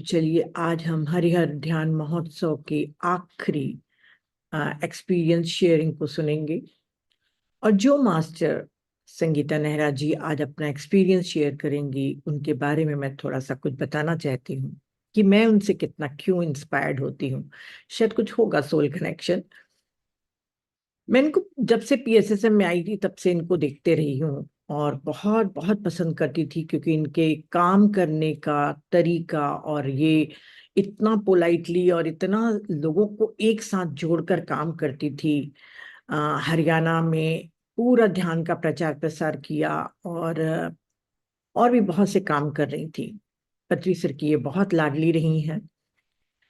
चलिए आज हम हरिहर ध्यान महोत्सव के आखिरी एक्सपीरियंस शेयरिंग को सुनेंगे। और जो मास्टर संगीता नेहरा जी आज अपना एक्सपीरियंस शेयर करेंगी, उनके बारे में मैं थोड़ा सा कुछ बताना चाहती हूँ कि मैं उनसे कितना क्यों इंस्पायर्ड होती हूँ। शायद कुछ होगा सोल कनेक्शन। मैं इनको जब से पीएसएसएम में आई थी तब से इनको देखते रही हूँ और बहुत बहुत पसंद करती थी, क्योंकि इनके काम करने का तरीका और ये इतना पोलाइटली और इतना लोगों को एक साथ जोड़कर काम करती थी। हरियाणा में पूरा ध्यान का प्रचार प्रसार किया और भी बहुत से काम कर रही थी। पत्री सर की ये बहुत लाडली रही हैं।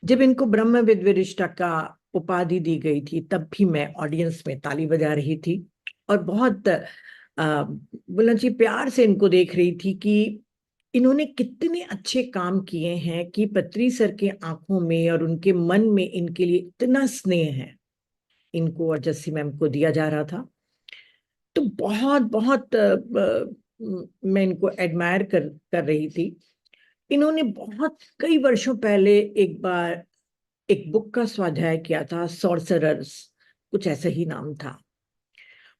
जब इनको ब्रह्म विद्विरिष्टा का उपाधि दी गई थी तब भी मैं ऑडियंस में ताली बजा रही थी और बहुत बुलंद जी प्यार से इनको देख रही थी कि इन्होंने कितने अच्छे काम किए हैं कि पत्री सर के आंखों में और उनके मन में इनके लिए इतना स्नेह है। इनको और जस्सी मैम को दिया जा रहा था। तो बहुत बहुत मैं इनको एडमायर कर रही थी। इन्होंने बहुत कई वर्षों पहले एक बार एक बुक का स्वाध्याय किया था, सॉर्सरर्स कुछ ऐसा ही नाम था।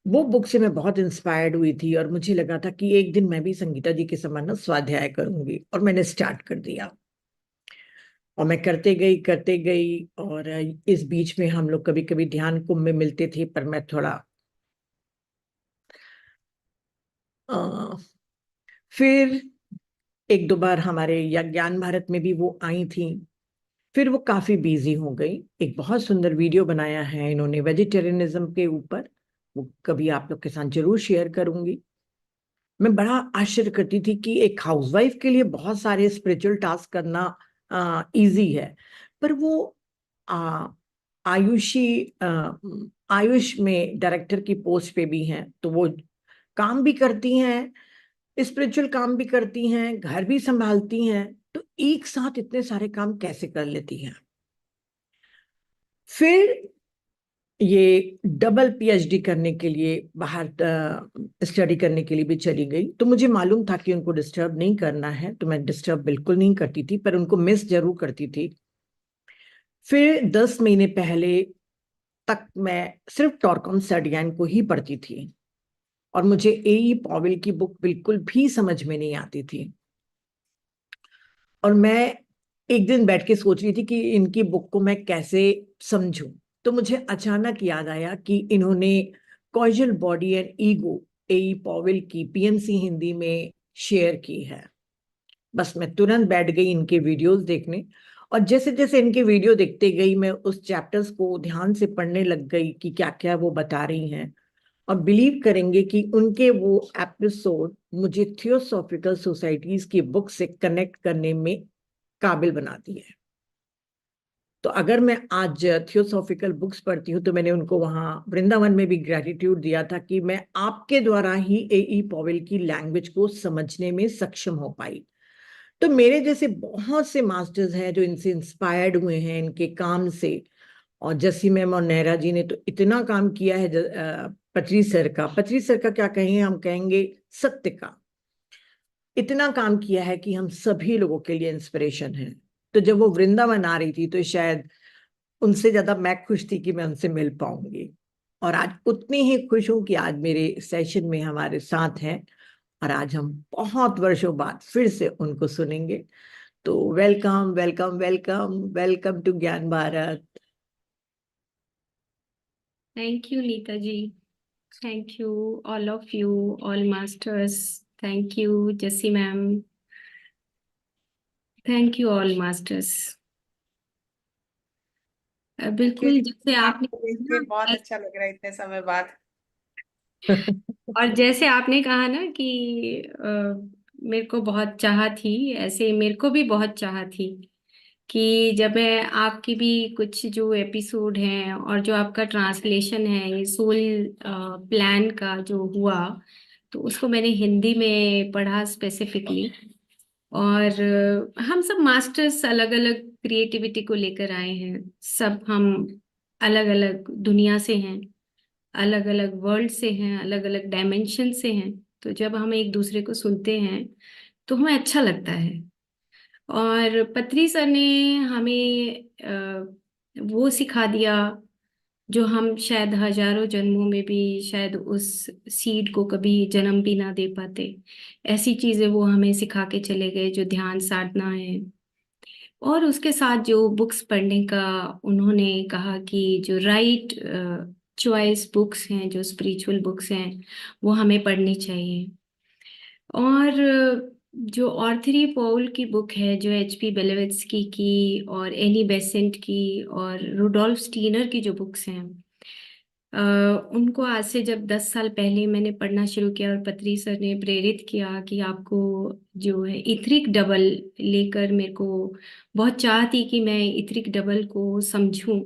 वो बुक से मैं बहुत इंस्पायर्ड हुई थी और मुझे लगा था कि एक दिन मैं भी संगीता जी के समान ना स्वाध्याय करूंगी, और मैंने स्टार्ट कर दिया और मैं करते गई। और इस बीच में हम लोग कभी कभी ध्यान कुंभ में मिलते थे, पर मैं थोड़ा फिर एक दो बार हमारे या ज्ञान भारत में भी वो आई थी। फिर वो काफी बिजी हो गई। एक बहुत सुंदर वीडियो बनाया है इन्होंने वेजिटेरियनिज्म के ऊपर, वो कभी आप लोग के साथ जरूर शेयर करूंगी। मैं बड़ा आश्चर्य करती थी कि एक हाउसवाइफ के लिए बहुत सारे स्पिरिचुअल टास्क करना इजी है, पर वो आ, आयुषी आयुष में डायरेक्टर की पोस्ट पे भी हैं, तो वो काम भी करती हैं, स्पिरिचुअल काम भी करती हैं, घर भी संभालती हैं। तो एक साथ इतने सारे काम कैसे कर लेती हैं। फिर ये डबल पीएचडी करने के लिए बाहर स्टडी करने के लिए भी चली गई। तो मुझे मालूम था कि उनको डिस्टर्ब नहीं करना है, तो मैं डिस्टर्ब बिल्कुल नहीं करती थी, पर उनको मिस जरूर करती थी। फिर 10 महीने पहले तक मैं सिर्फ टॉरकॉम सर्डियन को ही पढ़ती थी और मुझे एई पॉवेल की बुक बिल्कुल भी समझ में नहीं आती थी। और मैं एक दिन बैठ के सोच रही थी कि इनकी बुक को मैं कैसे समझूं। तो मुझे अचानक याद आया कि इन्होंने causal body and ego AE Powell की पीएमसी हिंदी में शेयर की है। बस मैं तुरंत बैठ गई इनके वीडियोस देखने, और जैसे जैसे इनके वीडियो देखते गई मैं उस चैप्टर्स को ध्यान से पढ़ने लग गई कि क्या क्या वो बता रही हैं। और बिलीव करेंगे कि उनके वो एपिसोड मुझे थियोसॉफिकल सोसाइटीज की बुक से कनेक्ट करने में काबिल बनाती है। तो अगर मैं आज थियोसॉफिकल बुक्स पढ़ती हूँ तो मैंने उनको वहां वृंदावन में भी ग्रेटिट्यूड दिया था कि मैं आपके द्वारा ही एई पॉवेल की लैंग्वेज को समझने में सक्षम हो पाई। तो मेरे जैसे बहुत से मास्टर्स हैं जो इनसे इंस्पायर्ड हुए हैं इनके काम से। और जसी मैम और नेहरा जी ने तो इतना काम किया है। पत्री सर का क्या कहें, हम कहेंगे सत्य का इतना काम किया है कि हम सभी लोगों के लिए इंस्पिरेशन है। तो जब वो वृंदावन आ रही थी तो शायद उनसे ज्यादा मैं खुश थी कि मैं उनसे मिल पाऊंगी। और आज उतनी ही खुश हूं कि आज मेरे सेशन में हमारे साथ हैं और आज हम बहुत वर्षों बाद फिर से उनको सुनेंगे। तो welcome welcome welcome welcome to Gyan Bharat. Thank you, Neeta ji. Thank you, all of you, all masters. Thank you, Jessie ma'am. Thank you, all masters. बिल्कुल जैसे आपने आपको देख के बहुत अच्छा लग रहा है इतने समय बाद। और जैसे आपने कहा ना कि मेरे को बहुत चाह थी, ऐसे मेरे को भी बहुत चाह थी कि जब मैं आपकी भी कुछ जो एपिसोड हैं और जो आपका ट्रांसलेशन है ये सोल प्लान का जो हुआ, तो उसको मैंने हिंदी में पढ़ा स्पेसिफिकली। और हम सब मास्टर्स अलग अलग क्रिएटिविटी को लेकर आए हैं, सब हम अलग अलग दुनिया से हैं, अलग अलग वर्ल्ड से हैं, अलग अलग डायमेंशन से हैं। तो जब हम एक दूसरे को सुनते हैं तो हमें अच्छा लगता है। और पत्री सर ने हमें वो सिखा दिया जो हम शायद हजारों जन्मों में भी शायद उस सीड को कभी जन्म भी ना दे पाते। ऐसी चीजें वो हमें सिखा के चले गए, जो ध्यान साधना है। और उसके साथ जो बुक्स पढ़ने का उन्होंने कहा कि जो राइट चॉइस बुक्स हैं, जो स्पिरिचुअल बुक्स हैं, वो हमें पढ़नी चाहिए। और जो ऑर्थरी पॉउल की बुक है, जो HP बेलोवेत्स्की की और एनी बेसेंट की और रुडोल्फ स्टीनर की जो बुक्स हैं, अ, उनको आज से जब 10 साल पहले मैंने पढ़ना शुरू किया और पत्री सर ने प्रेरित किया कि आपको जो है इथरिक डबल लेकर, मेरे को बहुत चाह थी कि मैं इथरिक डबल को समझूं।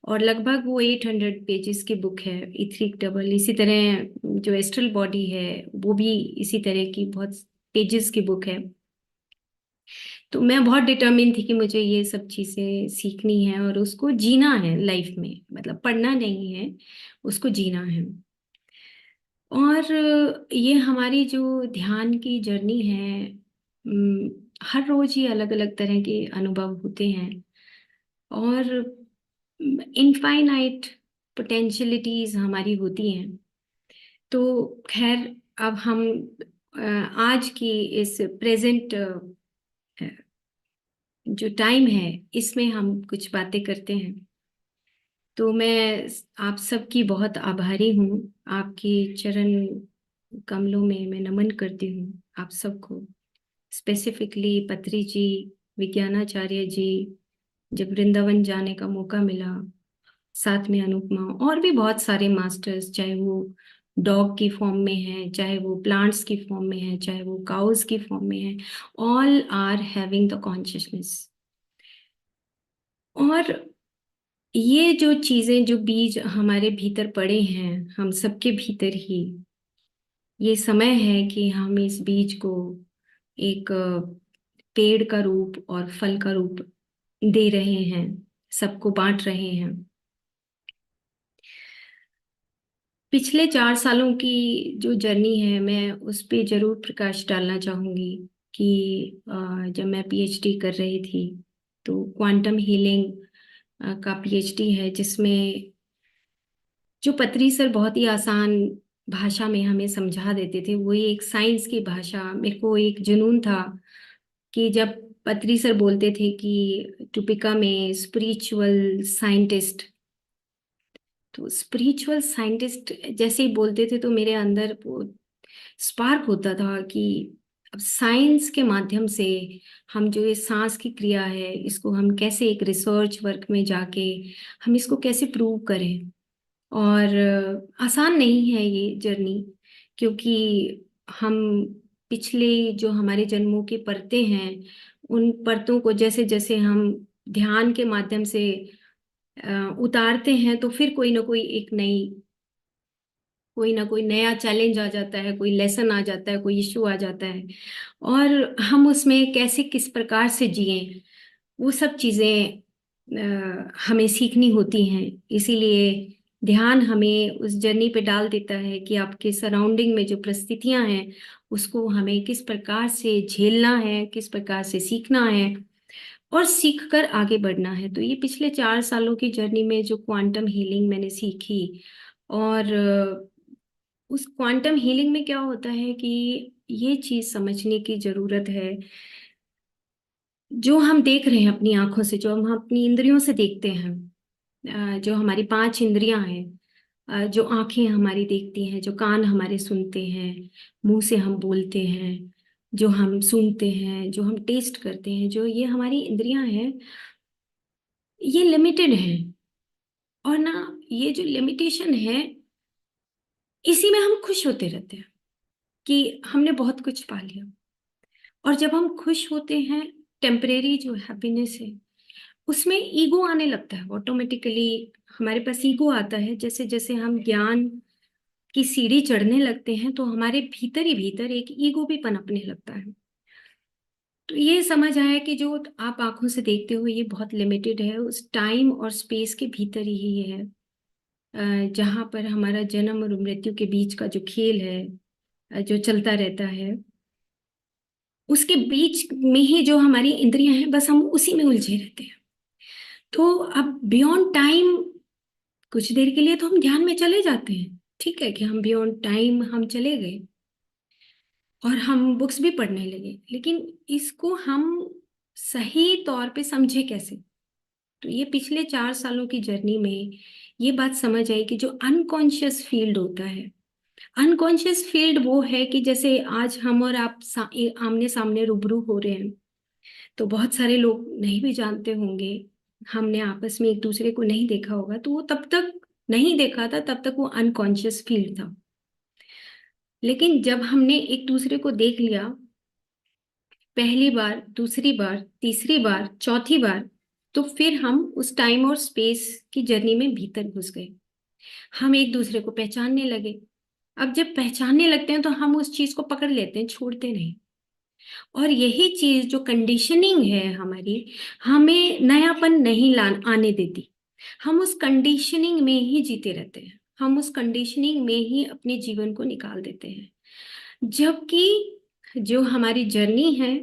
और लगभग वो 800 पेजेस की बुक है इथरिक डबल। इसी तरह जो एस्ट्रल बॉडी है, वो भी इसी तरह की बहुत पेजेस की बुक है। तो मैं बहुत डिटर्मिन थी कि मुझे ये सब चीजें सीखनी है और उसको जीना है लाइफ में, मतलब पढ़ना नहीं है, उसको जीना है। और ये हमारी जो ध्यान की जर्नी है, हर रोज ही अलग अलग तरह के अनुभव होते हैं और इनफाइनाइट पोटेंशियलिटीज हमारी होती हैं। तो खैर, अब हम आज की इस प्रेजेंट जो टाइम है, इसमें हम कुछ बातें करते हैं। तो मैं आप सबकी बहुत आभारी हूँ। आपकी चरण कमलों में मैं नमन करती हूँ आप सबको, स्पेसिफिकली पत्री जी, विज्ञानाचार्य जी। जब वृंदावन जाने का मौका मिला, साथ में अनुपमा और भी बहुत सारे मास्टर्स, चाहे वो डॉग की फॉर्म में है, चाहे वो प्लांट्स की फॉर्म में है, चाहे वो काउस की फॉर्म में है, all are having the consciousness. और ये जो चीजें, जो बीज हमारे भीतर पड़े हैं, हम सबके भीतर ही, ये समय है कि हम इस बीज को एक पेड़ का रूप और फल का रूप दे रहे हैं, सबको बांट रहे हैं। पिछले 4 सालों की जो जर्नी है, मैं उस पे जरूर प्रकाश डालना चाहूंगी कि जब मैं PhD कर रही थी, तो क्वांटम हीलिंग का PhD है, जिसमें जो पत्री सर बहुत ही आसान भाषा में हमें समझा देते थे, वही एक साइंस की भाषा। मेरे को एक जुनून था कि जब पत्री सर बोलते थे कि to become a spiritual scientist, तो स्पिरिचुअल साइंटिस्ट जैसे ही बोलते थे तो मेरे अंदर वो स्पार्क होता था कि अब साइंस के माध्यम से हम जो ये सांस की क्रिया है, इसको हम कैसे एक रिसर्च वर्क में जाके हम इसको कैसे प्रूव करें। और आसान नहीं है ये जर्नी, क्योंकि हम पिछले जो हमारे जन्मों के परतें हैं, उन परतों को जैसे जैसे हम ध्यान के माध्यम से उतारते हैं, तो फिर कोई ना कोई नया चैलेंज आ जाता है, कोई लेसन आ जाता है, कोई इश्यू आ जाता है। और हम उसमें कैसे, किस प्रकार से जिएं, वो सब चीजें हमें सीखनी होती हैं। इसीलिए ध्यान हमें उस जर्नी पे डाल देता है कि आपके सराउंडिंग में जो परिस्थितियां हैं, उसको हमें किस प्रकार से झेलना है, किस प्रकार से सीखना है और सीख कर आगे बढ़ना है। तो ये पिछले 4 सालों की जर्नी में जो क्वांटम हीलिंग मैंने सीखी, और उस क्वांटम हीलिंग में क्या होता है कि ये चीज समझने की जरूरत है, जो हम देख रहे हैं अपनी आंखों से, जो हम अपनी इंद्रियों से देखते हैं, जो हमारी 5 इंद्रियां हैं, जो आंखें हमारी देखती हैं, जो कान हमारे सुनते हैं, मुंह से हम बोलते हैं, जो हम सूंघते हैं, जो हम टेस्ट करते हैं, जो ये हमारी इंद्रियां हैं, ये लिमिटेड हैं। और ना, ये जो लिमिटेशन है, इसी में हम खुश होते रहते हैं कि हमने बहुत कुछ पा लिया। और जब हम खुश होते हैं, टेम्परेरी जो हैप्पीनेस है, उसमें ईगो आने लगता है ऑटोमेटिकली। हमारे पास ईगो आता है जैसे जैसे हम ज्ञान की सीढ़ी चढ़ने लगते हैं, तो हमारे भीतर ही भीतर एक ईगो भी पनपने लगता है। तो ये समझ आया कि जो आप आंखों से देखते हो, ये बहुत लिमिटेड है, उस टाइम और स्पेस के भीतर ही ये है, जहाँ पर हमारा जन्म और मृत्यु के बीच का जो खेल है, जो चलता रहता है। उसके बीच में ही जो हमारी इंद्रियां हैं, बस हम उसी में उलझे रहते हैं। तो अब बियॉन्ड टाइम, कुछ देर के लिए तो हम ध्यान में चले जाते हैं, ठीक है, कि हम बियॉन्ड टाइम हम चले गए और हम बुक्स भी पढ़ने लगे, लेकिन इसको हम सही तौर पे समझे कैसे? तो ये पिछले 4 सालों की जर्नी में ये बात समझ आई कि जो अनकॉन्शियस फील्ड होता है, अनकॉन्शियस फील्ड वो है कि जैसे आज हम और आप आमने सामने रूबरू हो रहे हैं, तो बहुत सारे लोग नहीं भी जानते होंगे, हमने आपस में एक दूसरे को नहीं देखा होगा, तो वो तब तक नहीं देखा था, तब तक वो अनकॉन्शियस फील्ड था। लेकिन जब हमने एक दूसरे को देख लिया, पहली बार, दूसरी बार, तीसरी बार, चौथी बार, तो फिर हम उस टाइम और स्पेस की जर्नी में भीतर घुस गए। हम एक दूसरे को पहचानने लगे। अब जब पहचानने लगते हैं तो हम उस चीज को पकड़ लेते हैं, छोड़ते नहीं। और यही चीज जो कंडीशनिंग है हमारी, हमें नयापन नहीं ला आने देती। हम उस कंडीशनिंग में ही जीते रहते हैं, हम उस कंडीशनिंग में ही अपने जीवन को निकाल देते हैं। जबकि जो हमारी जर्नी है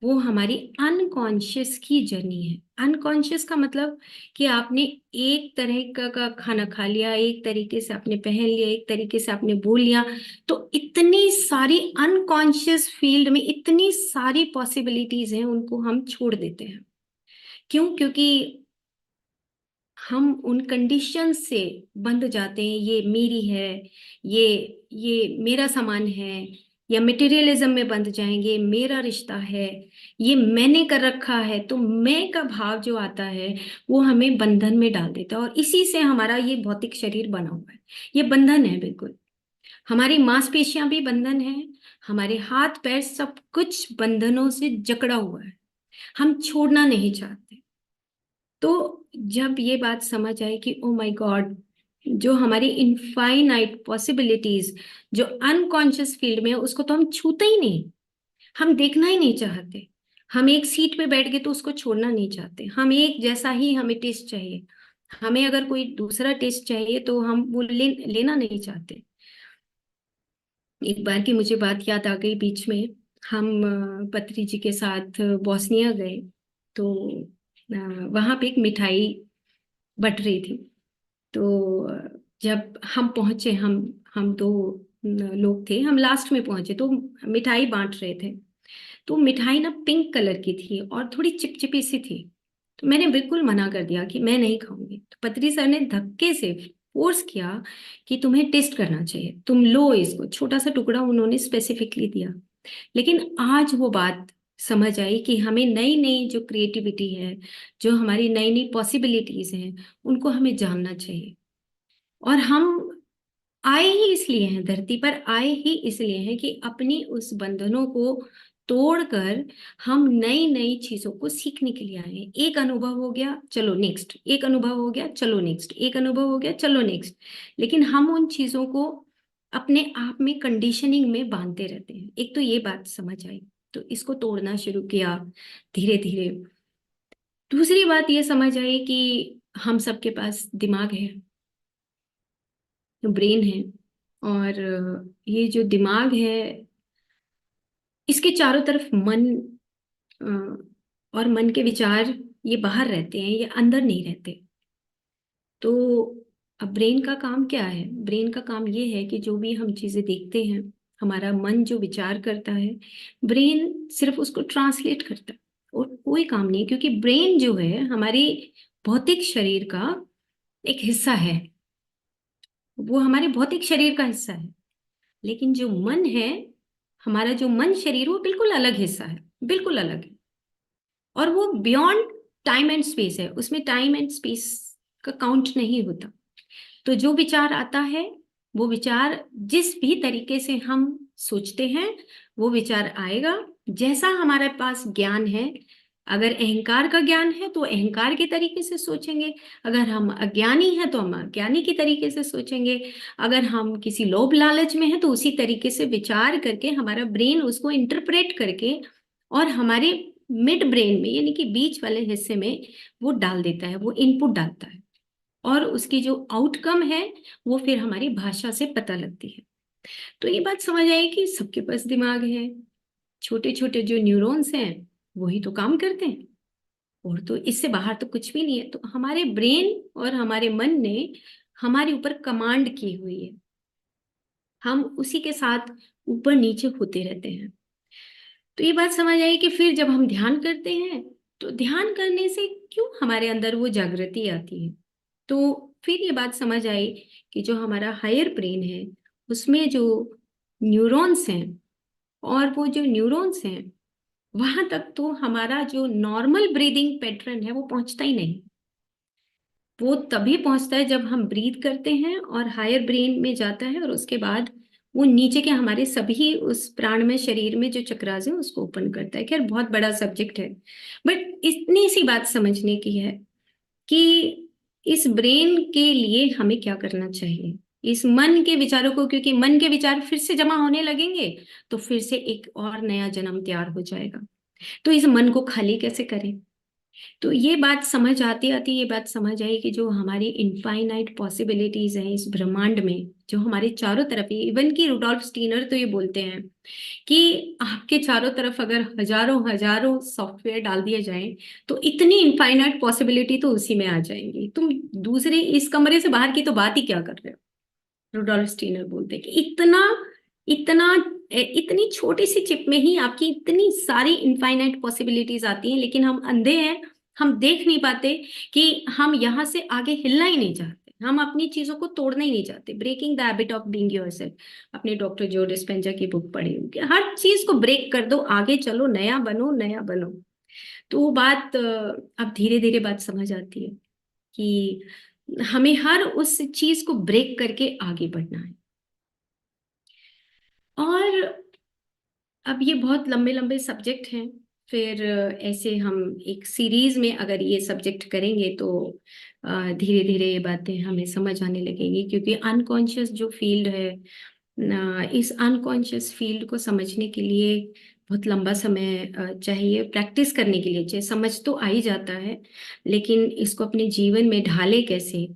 वो हमारी अनकॉन्शियस की जर्नी है। अनकॉन्शियस का मतलब कि आपने एक तरह का खाना खा लिया, एक तरीके से आपने पहन लिया, एक तरीके से आपने बोल लिया, तो इतनी सारी अनकॉन्शियस फील्ड में इतनी सारी पॉसिबिलिटीज हैं, उनको हम छोड़ देते हैं। क्यों? क्योंकि हम उन कंडीशन से बंध जाते हैं, ये मेरी है, ये ये मेरा सामान है, या मटेरियलिज्म में बंध जाएंगे, मेरा रिश्ता है, ये मैंने कर रखा है। तो मैं का भाव जो आता है वो हमें बंधन में डाल देता है, और इसी से हमारा ये भौतिक शरीर बना हुआ है। ये बंधन है बिल्कुल। हमारी मांसपेशियां भी बंधन है, हमारे हाथ पैर सब कुछ बंधनों से जकड़ा हुआ है, हम छोड़ना नहीं चाहते। तो जब ये बात समझ आई कि ओ माय गॉड, जो हमारी इनफाइनाइट पॉसिबिलिटीज जो अनकॉन्शियस फील्ड में है, उसको तो हम छूते ही नहीं, हम देखना ही नहीं चाहते। हम एक सीट पे बैठ गए तो उसको छोड़ना नहीं चाहते, हम एक जैसा ही हमें टेस्ट चाहिए। हमें अगर कोई दूसरा टेस्ट चाहिए तो हम वो लेना नहीं चाहते। एक बार की मुझे बात याद आ गई बीच में। हम पत्री जी के साथ बोस्निया गए, तो वहां पे एक मिठाई बट रही थी। तो जब हम पहुंचे, हम दो लोग थे, हम लास्ट में पहुंचे, तो मिठाई बांट रहे थे। तो मिठाई ना पिंक कलर की थी और थोड़ी चिपचिपी सी थी। तो मैंने बिल्कुल मना कर दिया कि मैं नहीं खाऊंगी। तो पत्री सर ने धक्के से फोर्स किया कि तुम्हें टेस्ट करना चाहिए, तुम लो इसको। छोटा सा टुकड़ा उन्होंने स्पेसिफिकली दिया। लेकिन आज वो बात समझ आई कि हमें नई नई जो क्रिएटिविटी है, जो हमारी नई नई पॉसिबिलिटीज हैं, उनको हमें जानना चाहिए। और हम आए ही इसलिए हैं, धरती पर आए ही इसलिए हैं कि अपनी उस बंधनों को तोड़कर हम नई नई चीजों को सीखने के लिए आए हैं। एक अनुभव हो गया, चलो नेक्स्ट, एक अनुभव हो गया, चलो नेक्स्ट, एक अनुभव हो गया, चलो नेक्स्ट। लेकिन हम उन चीजों को अपने आप में कंडीशनिंग में बांधते रहते हैं। एक तो ये बात समझ आई, तो इसको तोड़ना शुरू किया धीरे धीरे। दूसरी बात ये समझ आई कि हम सबके पास दिमाग है, ब्रेन है, और ये जो दिमाग है, इसके चारों तरफ मन और मन के विचार, ये बाहर रहते हैं, ये अंदर नहीं रहते। तो अब ब्रेन का काम क्या है? ब्रेन का काम ये है कि जो भी हम चीजें देखते हैं, हमारा मन जो विचार करता है, ब्रेन सिर्फ उसको ट्रांसलेट करता है, और कोई काम नहीं। क्योंकि ब्रेन जो है हमारी भौतिक शरीर का एक हिस्सा है, वो हमारे भौतिक शरीर का हिस्सा है। लेकिन जो मन है, हमारा जो मन शरीर, वो बिल्कुल अलग हिस्सा है, बिल्कुल अलग है। और वो बियॉन्ड टाइम एंड स्पेस है, उसमें टाइम एंड स्पेस का काउंट नहीं होता। तो जो विचार आता है, वो विचार जिस भी तरीके से हम सोचते हैं, वो विचार आएगा। जैसा हमारे पास ज्ञान है, अगर अहंकार का ज्ञान है तो अहंकार के तरीके से सोचेंगे, अगर हम अज्ञानी हैं तो हम अज्ञानी के तरीके से सोचेंगे, अगर हम किसी लोभ लालच में हैं तो उसी तरीके से विचार करके हमारा ब्रेन उसको इंटरप्रेट करके और हमारे मिड ब्रेन में, यानी कि बीच वाले हिस्से में, वो डाल देता है, वो इनपुट डालता है। और उसकी जो आउटकम है वो फिर हमारी भाषा से पता लगती है। तो ये बात समझ आई कि सबके पास दिमाग है, छोटे छोटे जो न्यूरॉन्स हैं वही तो काम करते हैं, और तो इससे बाहर तो कुछ भी नहीं है। तो हमारे ब्रेन और हमारे मन ने हमारे ऊपर कमांड की हुई है, हम उसी के साथ ऊपर नीचे होते रहते हैं। तो ये बात समझ आई कि फिर जब हम ध्यान करते हैं तो ध्यान करने से क्यों हमारे अंदर वो जागृति आती है। तो फिर ये बात समझ आई कि जो हमारा हायर ब्रेन है उसमें जो न्यूरॉन्स हैं, और वो जो न्यूरॉन्स हैं वहां तक तो हमारा जो नॉर्मल ब्रीदिंग पैटर्न है वो पहुंचता ही नहीं। वो तभी पहुंचता है जब हम ब्रीथ करते हैं और हायर ब्रेन में जाता है, और उसके बाद वो नीचे के हमारे सभी उस प्राणमय शरीर में जो चक्रास है उसको ओपन करता है। खैर बहुत बड़ा सब्जेक्ट है, बट इतनी सी बात समझने की है कि इस ब्रेन के लिए हमें क्या करना चाहिए। इस मन के विचारों को, क्योंकि मन के विचार फिर से जमा होने लगेंगे तो फिर से एक और नया जन्म तैयार हो जाएगा। तो इस मन को खाली कैसे करें। तो ये बात समझ आती आती ये बात समझ आई कि जो हमारी इनफाइनाइट पॉसिबिलिटीज हैं इस ब्रह्मांड में, जो हमारे चारों तरफ है, इवन की रुडोल्फ स्टीनर तो ये बोलते हैं कि आपके चारों तरफ अगर हजारों हजारों सॉफ्टवेयर डाल दिए जाएं तो इतनी इनफाइनाइट पॉसिबिलिटी तो उसी में आ जाएंगी। तुम दूसरे इस कमरे से बाहर की तो बात ही क्या कर रहे हो। रुडोल्फ स्टीनर बोलते हैं कि इतना इतना इतनी छोटी सी चिप में ही आपकी इतनी सारी इनफाइनाइट पॉसिबिलिटीज आती हैं, लेकिन हम अंधे हैं, हम देख नहीं पाते कि हम यहाँ से आगे हिलना ही नहीं चाहते, हम अपनी चीजों को तोड़ना ही नहीं चाहते। Breaking the habit of being yourself, अपने डॉक्टर जो डिस्पेंजा की बुक पढ़ी होगी, हर चीज को ब्रेक कर दो, आगे चलो, नया बनो नया बनो। तो वो बात अब धीरे धीरे बात समझ आती है कि हमें हर उस चीज को ब्रेक करके आगे बढ़ना है। और अब ये बहुत लंबे लंबे सब्जेक्ट हैं, फिर ऐसे हम एक सीरीज में अगर ये सब्जेक्ट करेंगे तो धीरे धीरे ये बातें हमें समझ आने लगेंगी, क्योंकि अनकॉन्शियस जो फील्ड है, इस अनकॉन्शियस फील्ड को समझने के लिए बहुत लंबा समय चाहिए, प्रैक्टिस करने के लिए चाहिए। समझ तो आ ही जाता है, लेकिन इसको अपने जीवन में ढाले कैसे।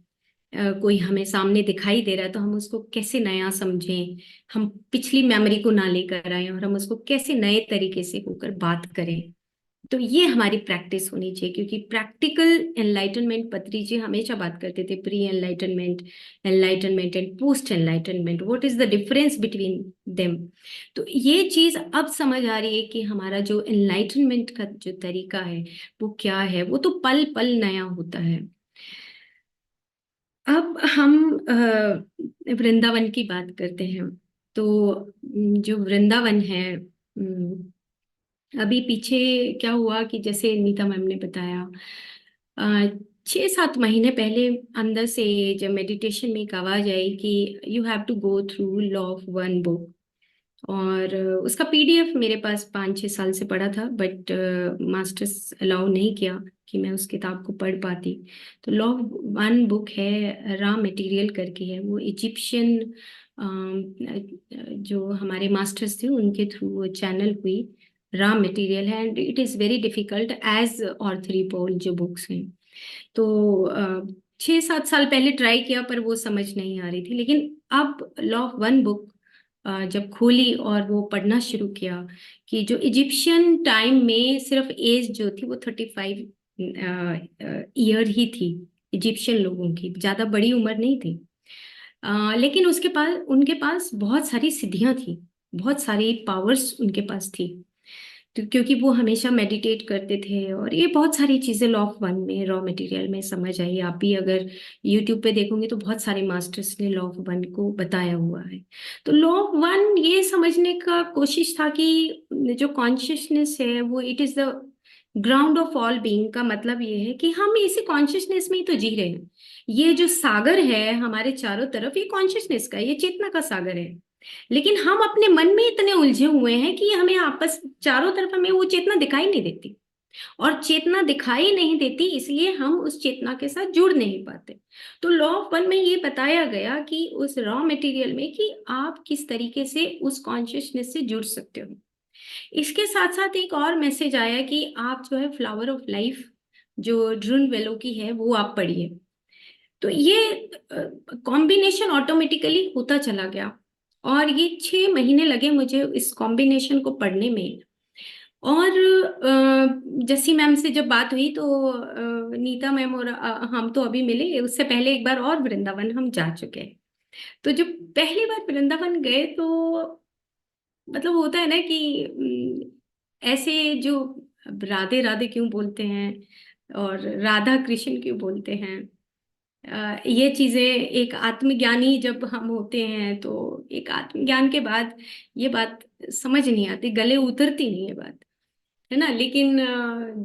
कोई हमें सामने दिखाई दे रहा है तो हम उसको कैसे नया समझें, हम पिछली मेमोरी को ना लेकर आए और हम उसको कैसे नए तरीके से होकर बात करें। तो ये हमारी प्रैक्टिस होनी चाहिए, क्योंकि प्रैक्टिकल एनलाइटनमेंट, पत्री जी हमेशा बात करते थे, pre enlightenment, enlightenment and post enlightenment, what is the difference between them. तो ये चीज अब समझ आ रही है कि हमारा जो एनलाइटनमेंट का जो तरीका है वो क्या है, वो तो पल पल नया होता है। अब हम वृंदावन की बात करते हैं। तो जो वृंदावन है, अभी पीछे क्या हुआ कि जैसे नीता मैम ने बताया, 6-7 महीने पहले अंदर से जब मेडिटेशन में एक आवाज आई कि you have to go through law of one book. और उसका पीडीएफ मेरे पास 5-6 साल से पड़ा था, बट मास्टर्स अलाउ नहीं किया कि मैं उस किताब को पढ़ पाती। तो लॉ ऑफ वन बुक है, रॉ मटेरियल करके है, वो इजिप्शियन जो हमारे मास्टर्स थे उनके थ्रू वो चैनल हुई। रॉ मटेरियल है and it is very difficult as ऑर्थरीपोल जो बुक्स हैं। तो 6-7 साल पहले ट्राई किया पर वो समझ नहीं आ रही थी, लेकिन अब लॉ ऑफ वन बुक जब खोली और वो पढ़ना शुरू किया कि जो इजिप्शियन टाइम में सिर्फ एज जो थी वो 35 ईयर ही थी, इजिप्शियन लोगों की ज़्यादा बड़ी उम्र नहीं थी। लेकिन उसके पास उनके पास बहुत सारी सिद्धियां थी, बहुत सारी पावर्स उनके पास थी। तो क्योंकि वो हमेशा मेडिटेट करते थे, और ये बहुत सारी चीजें लॉ ऑफ वन में, रॉ मटेरियल में समझ आई। आप भी अगर यूट्यूब पे देखोगे तो बहुत सारे मास्टर्स ने लॉ ऑफ वन को बताया हुआ है। तो लॉ ऑफ वन ये समझने का कोशिश था कि जो कॉन्शियसनेस है वो it is the ground of all being. का मतलब ये है कि हम इसी कॉन्शियसनेस में ही तो जी रहे हैं। ये जो सागर है हमारे चारों तरफ, ये कॉन्शियसनेस का, ये चेतना का सागर है। लेकिन हम अपने मन में इतने उलझे हुए हैं कि हमें आपस चारों तरफ हमें वो चेतना दिखाई नहीं देती, और चेतना दिखाई नहीं देती इसलिए हम उस चेतना के साथ जुड़ नहीं पाते। तो लॉ ऑफ वन में ये बताया गया कि उस रॉ मटेरियल में कि आप किस तरीके से उस कॉन्शियसनेस से जुड़ सकते हो। इसके साथ साथ एक और मैसेज आया कि आप जो है फ्लावर ऑफ लाइफ जो ड्रून वेलो की है वो आप पढ़िए। तो ये कॉम्बिनेशन ऑटोमेटिकली होता चला गया, और ये 6 महीने लगे मुझे इस कॉम्बिनेशन को पढ़ने में। और जस्सी मैम से जब बात हुई तो नीता मैम और हम तो अभी मिले, उससे पहले एक बार और वृंदावन हम जा चुके हैं। तो जब पहली बार वृंदावन गए तो मतलब होता है ना कि ऐसे जो राधे राधे क्यों बोलते हैं और राधा कृष्ण क्यों बोलते हैं, ये चीजें एक आत्मज्ञानी जब हम होते हैं तो एक आत्मज्ञान के बाद ये बात समझ नहीं आती, गले उतरती नहीं है बात, है ना। लेकिन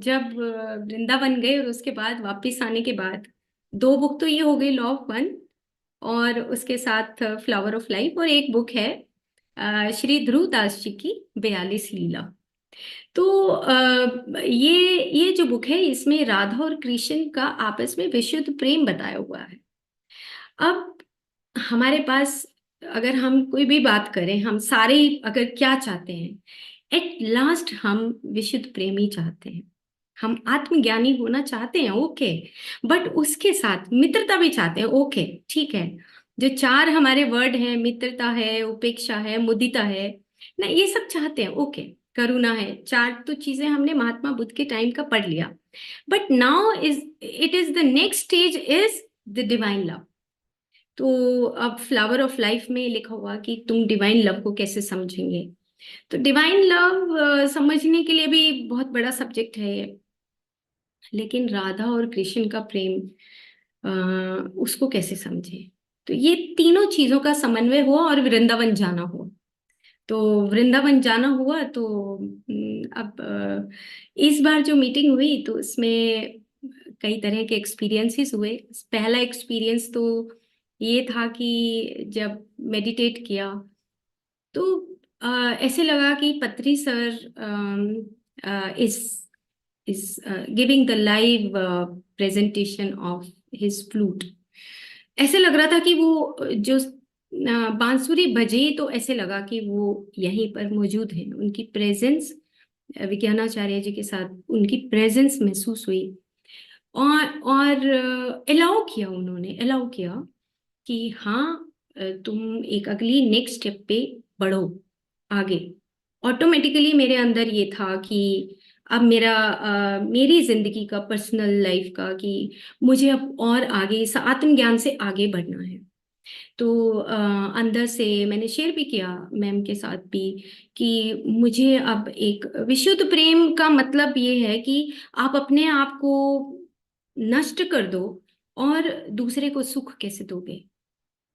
जब वृंदावन गए और उसके बाद वापस आने के बाद दो बुक तो ये हो गई, लॉ ऑफ वन और उसके साथ फ्लावर ऑफ लाइफ, और एक बुक है श्री ध्रुव दास जी की 42 लीला। तो ये जो बुक है इसमें राधा और कृष्ण का आपस में विशुद्ध प्रेम बताया हुआ है। अब हमारे पास अगर हम कोई भी बात करें, हम सारे ही अगर क्या चाहते हैं, एट लास्ट हम विशुद्ध प्रेम ही चाहते हैं, हम आत्मज्ञानी होना चाहते हैं, ओके, बट उसके साथ मित्रता भी चाहते हैं, ओके, ठीक है। जो चार हमारे वर्ड हैं, मित्रता है, उपेक्षा है, मुदिता है ना, ये सब चाहते हैं, ओके, करुणा है, चार तो चीजें हमने महात्मा बुद्ध के टाइम का पढ़ लिया। But now is the next stage is the divine love. तो अब फ्लावर ऑफ लाइफ में लिखा हुआ कि तुम डिवाइन लव को कैसे समझेंगे। तो डिवाइन लव समझने के लिए भी बहुत बड़ा सब्जेक्ट है ये। लेकिन राधा और कृष्ण का प्रेम उसको कैसे समझे, तो ये तीनों चीजों का समन्वय हुआ और वृंदावन जाना हुआ। तो वृंदावन जाना हुआ तो अब इस बार जो मीटिंग हुई तो उसमें कई तरह के एक्सपीरियंसेस हुए। पहला एक्सपीरियंस तो ये था कि जब मेडिटेट किया तो ऐसे लगा कि पत्री sir is is giving the live presentation of his flute. ऐसे लग रहा था कि वो जो बांसुरी बजी तो ऐसे लगा कि वो यहीं पर मौजूद है, उनकी प्रेजेंस, विज्ञानाचार्य जी के साथ उनकी प्रेजेंस महसूस हुई। और अलाउ किया, उन्होंने अलाउ किया कि हाँ तुम एक अगली नेक्स्ट स्टेप पे बढ़ो आगे। ऑटोमेटिकली मेरे अंदर ये था कि अब मेरी जिंदगी का, पर्सनल लाइफ का, कि मुझे अब और आगे इस आत्मज्ञान से आगे बढ़ना है। तो अंदर से मैंने शेयर भी किया मैम के साथ भी कि मुझे अब एक विशुद्ध प्रेम का मतलब ये है कि आप अपने आप को नष्ट कर दो और दूसरे को सुख कैसे दोगे।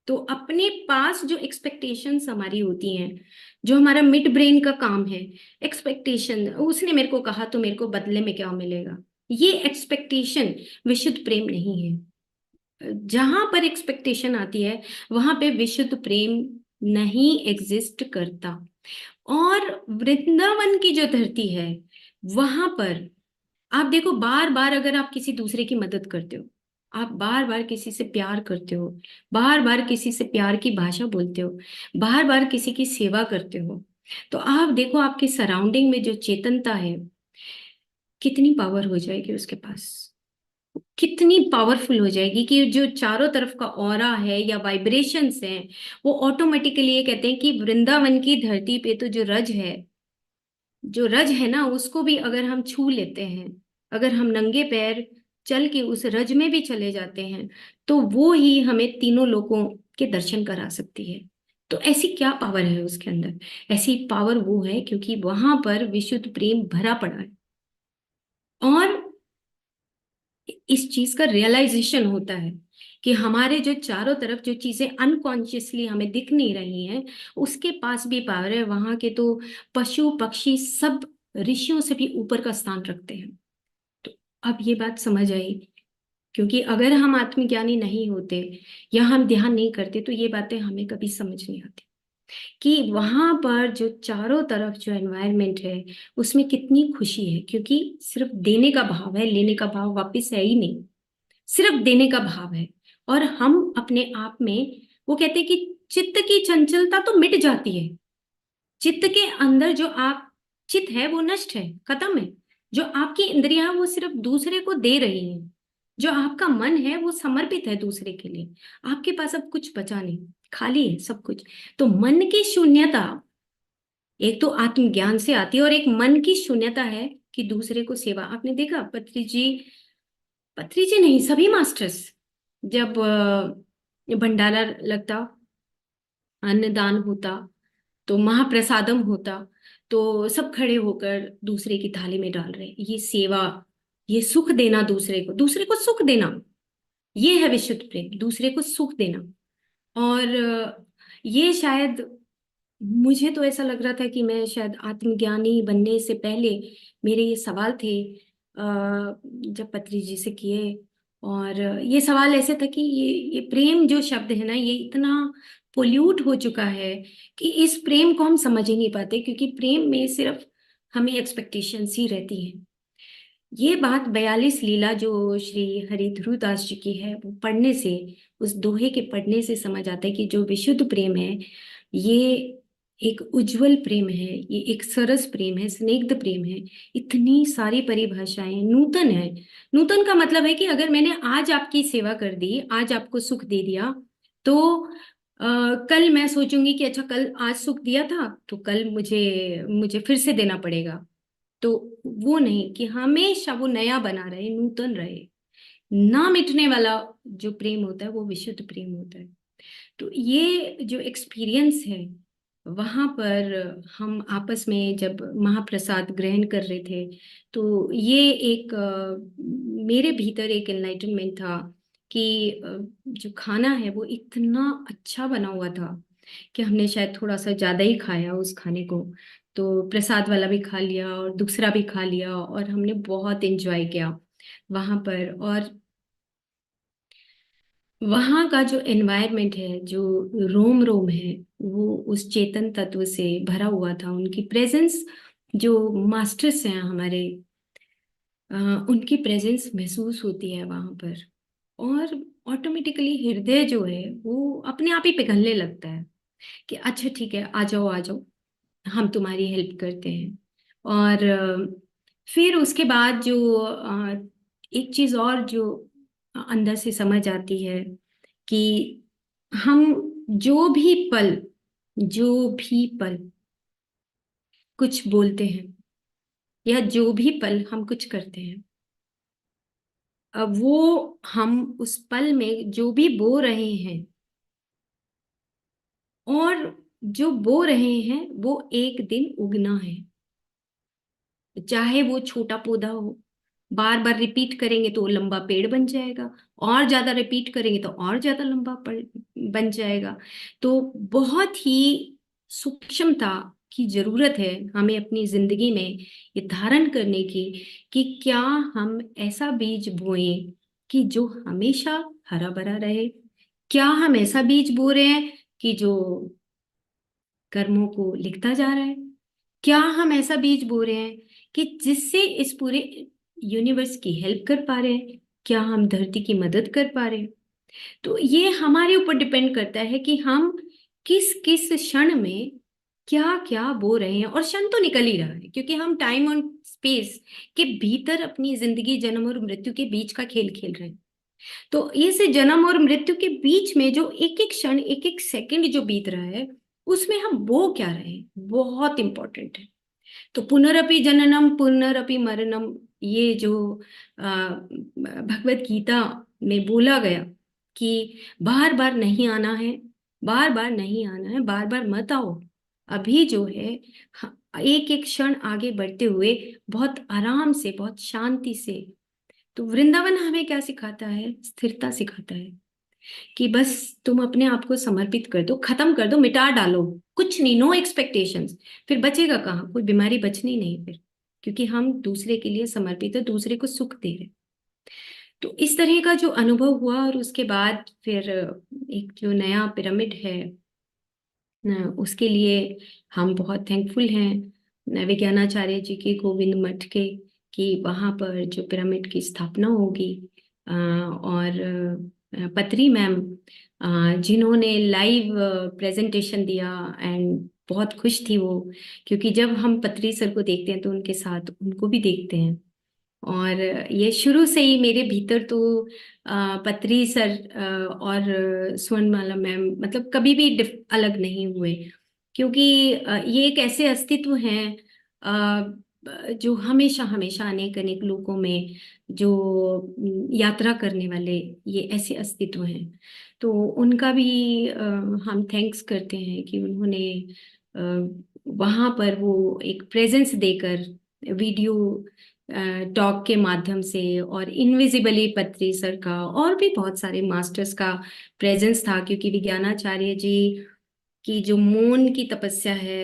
तो अपने पास जो एक्सपेक्टेशंस हमारी होती हैं, जो हमारा मिड ब्रेन का काम है, एक्सपेक्टेशन, उसने मेरे को कहा तो मेरे को बदले में क्या मिलेगा, ये एक्सपेक्टेशन विशुद्ध प्रेम नहीं है। जहां पर एक्सपेक्टेशन आती है वहां पे विशुद्ध प्रेम नहीं एग्जिस्ट करता। और वृंदावन की जो धरती है वहां पर आप देखो, बार बार अगर आप किसी दूसरे की मदद करते हो, आप बार बार किसी से प्यार करते हो, बार बार किसी से प्यार की भाषा बोलते हो, बार बार किसी की सेवा करते हो, तो आप देखो आपकी सराउंडिंग में जो चेतनता है कितनी पावर हो जाएगी उसके पास, कितनी पावरफुल हो जाएगी कि जो चारों तरफ का ऑरा है या वाइब्रेशंस हैं वो ऑटोमेटिकली, ये कहते हैं कि वृंदावन की धरती पे तो जो रज है, जो रज है ना, उसको भी अगर हम छू लेते हैं, अगर हम नंगे पैर चल के उस रज में भी चले जाते हैं तो वो ही हमें तीनों लोकों के दर्शन करा सकती है। तो ऐसी क्या पावर है उसके अंदर, ऐसी पावर वो है क्योंकि वहां पर विशुद्ध प्रेम भरा पड़ा है। और इस चीज का रियलाइजेशन होता है कि हमारे जो चारों तरफ जो चीजें अनकॉन्शियसली हमें दिख नहीं रही हैं उसके पास भी पावर है। वहां के तो पशु पक्षी सब ऋषियों से भी ऊपर का स्थान रखते हैं। तो अब ये बात समझ आई, क्योंकि अगर हम आत्मज्ञानी नहीं होते या हम ध्यान नहीं करते तो ये बातें हमें कभी समझ नहीं आती कि वहां पर जो चारों तरफ जो एनवायरनमेंट है उसमें कितनी खुशी है, क्योंकि सिर्फ देने का भाव है, लेने का भाव वापस है ही नहीं, सिर्फ देने का भाव है। और हम अपने आप में, वो कहते हैं कि चित्त की चंचलता तो मिट जाती है, चित्त के अंदर जो आप चित्त है वो नष्ट है, खत्म है। जो आपकी इंद्रियां वो सिर्फ दूसरे को दे रही हैं, जो आपका मन है वो समर्पित है दूसरे के लिए, आपके पास अब कुछ बचा नहीं, खाली है सब कुछ। तो मन की शून्यता एक तो आत्मज्ञान से आती है और एक मन की शून्यता है कि दूसरे को सेवा। आपने देखा पत्री जी नहीं, सभी मास्टर्स जब भंडारा लगता, अन्नदान होता, तो महाप्रसादम होता, तो सब खड़े होकर दूसरे की थाली में डाल रहे। ये सेवा, ये सुख देना, दूसरे को सुख देना, ये है विशुद्ध प्रेम, दूसरे को सुख देना। और ये शायद, मुझे तो ऐसा लग रहा था कि मैं शायद आत्मज्ञानी बनने से पहले मेरे ये सवाल थे, जब पत्री जी से किए। और ये सवाल ऐसे था कि ये प्रेम जो शब्द है ना, ये इतना पोल्यूट हो चुका है कि इस प्रेम को हम समझ ही नहीं पाते, क्योंकि प्रेम में सिर्फ हमें एक्सपेक्टेशंस ही रहती हैं। ये बात 42 लीला जो श्री हरि ध्रुव दास जी की है, वो पढ़ने से, उस दोहे के पढ़ने से समझ आता है कि जो विशुद्ध प्रेम है, ये एक उज्जवल प्रेम है, ये एक सरस प्रेम है, स्निग्ध प्रेम है। इतनी सारी परिभाषाएं, नूतन है। नूतन का मतलब है कि अगर मैंने आज आपकी सेवा कर दी, आज आपको सुख दे दिया, तो कल मैं सोचूंगी कि अच्छा, कल आज सुख दिया था तो कल मुझे मुझे फिर से देना पड़ेगा। तो वो नहीं, कि हमेशा वो नया बना रहे, नूतन रहे, ना मिटने वाला जो प्रेम होता है वो विशुद्ध प्रेम होता है। तो ये जो एक्सपीरियंस है, वहां पर हम आपस में जब महाप्रसाद ग्रहण कर रहे थे, तो ये एक मेरे भीतर एक एनलाइटनमेंट था कि जो खाना है वो इतना अच्छा बना हुआ था कि हमने शायद थोड़ा सा ज्यादा ही खाया उस खाने को। तो प्रसाद वाला भी खा लिया और दूसरा भी खा लिया, और हमने बहुत एंजॉय किया वहां पर। और वहाँ का जो एनवायरनमेंट है, जो रोम रोम है, वो उस चेतन तत्व से भरा हुआ था। उनकी प्रेजेंस, जो मास्टर्स हैं हमारे, उनकी प्रेजेंस महसूस होती है वहाँ पर। और ऑटोमेटिकली हृदय जो है वो अपने आप ही पिघलने लगता है कि अच्छा ठीक है, आ जाओ आ जाओ, हम तुम्हारी हेल्प करते हैं। और फिर उसके बाद जो एक चीज और जो अंदर से समझ आती है कि हम जो भी पल जो भी पल कुछ बोलते हैं, या जो भी पल हम कुछ करते हैं, अब वो हम उस पल में जो भी बो रहे हैं, और जो बो रहे हैं वो एक दिन उगना है। चाहे वो छोटा पौधा हो, बार बार रिपीट करेंगे तो वो लंबा पेड़ बन जाएगा, और ज्यादा रिपीट करेंगे तो और ज्यादा लंबा बन जाएगा। तो बहुत ही सूक्ष्मता की जरूरत है हमें अपनी जिंदगी में ये धारण करने की, कि क्या हम ऐसा बीज बोएं कि जो हमेशा हरा भरा रहे। क्या हम ऐसा बीज बो रहे हैं कि जो कर्मों को लिखता जा रहा है। क्या हम ऐसा बीज बो रहे हैं कि जिससे इस पूरे यूनिवर्स की हेल्प कर पा रहे हैं। क्या हम धरती की मदद कर पा रहे हैं। तो ये हमारे ऊपर डिपेंड करता है कि हम किस किस क्षण में क्या क्या बो रहे हैं। और क्षण तो निकल ही रहा है, क्योंकि हम टाइम और स्पेस के भीतर अपनी जिंदगी, जन्म और मृत्यु के बीच का खेल खेल रहे हैं। तो इस जन्म और मृत्यु के बीच में जो एक एक क्षण, एक एक सेकंड जो बीत रहा है, उसमें हम बो क्या रहे हैं, बहुत इंपॉर्टेंट है। तो पुनरपि जननम पुनरपि मरणम, ये जो भगवत गीता में बोला गया कि बार बार नहीं आना है, बार बार नहीं आना है, बार बार मत आओ। अभी जो है, एक एक क्षण आगे बढ़ते हुए बहुत आराम से, बहुत शांति से। तो वृंदावन हमें क्या सिखाता है? स्थिरता सिखाता है कि बस तुम अपने आप को समर्पित कर दो, खत्म कर दो, मिटा डालो, कुछ नहीं, नो एक्सपेक्टेशंस। फिर बचेगा कहाँ? कोई बीमारी बचनी नहीं फिर, क्योंकि हम दूसरे के लिए समर्पित है, दूसरे को सुख दे रहे। तो इस तरह का जो अनुभव हुआ, और उसके बाद फिर एक जो नया पिरामिड है उसके लिए हम बहुत थैंकफुल हैं विज्ञानाचार्य जी के, गोविंद मठ के, कि वहाँ पर जो पिरामिड की स्थापना होगी। और पत्री मैम, जिन्होंने लाइव प्रेजेंटेशन दिया, एंड बहुत खुश थी वो, क्योंकि जब हम पत्री सर को देखते हैं तो उनके साथ उनको भी देखते हैं। और ये शुरू से ही मेरे भीतर तो पत्री सर और स्वर्णमाला मैम मतलब कभी भी अलग नहीं हुए। क्योंकि ये एक ऐसे अस्तित्व हैं जो हमेशा हमेशा अनेक अनेक लोकों में जो यात्रा करने वाले ये ऐसे अस्तित्व हैं। तो उनका भी हम थैंक्स करते हैं कि उन्होंने वहाँ पर वो एक प्रेजेंस देकर वीडियो टॉक के माध्यम से, और इनविजिबली पत्री सर का और भी बहुत सारे मास्टर्स का प्रेजेंस था, क्योंकि विज्ञानाचार्य जी की जो मौन की तपस्या है,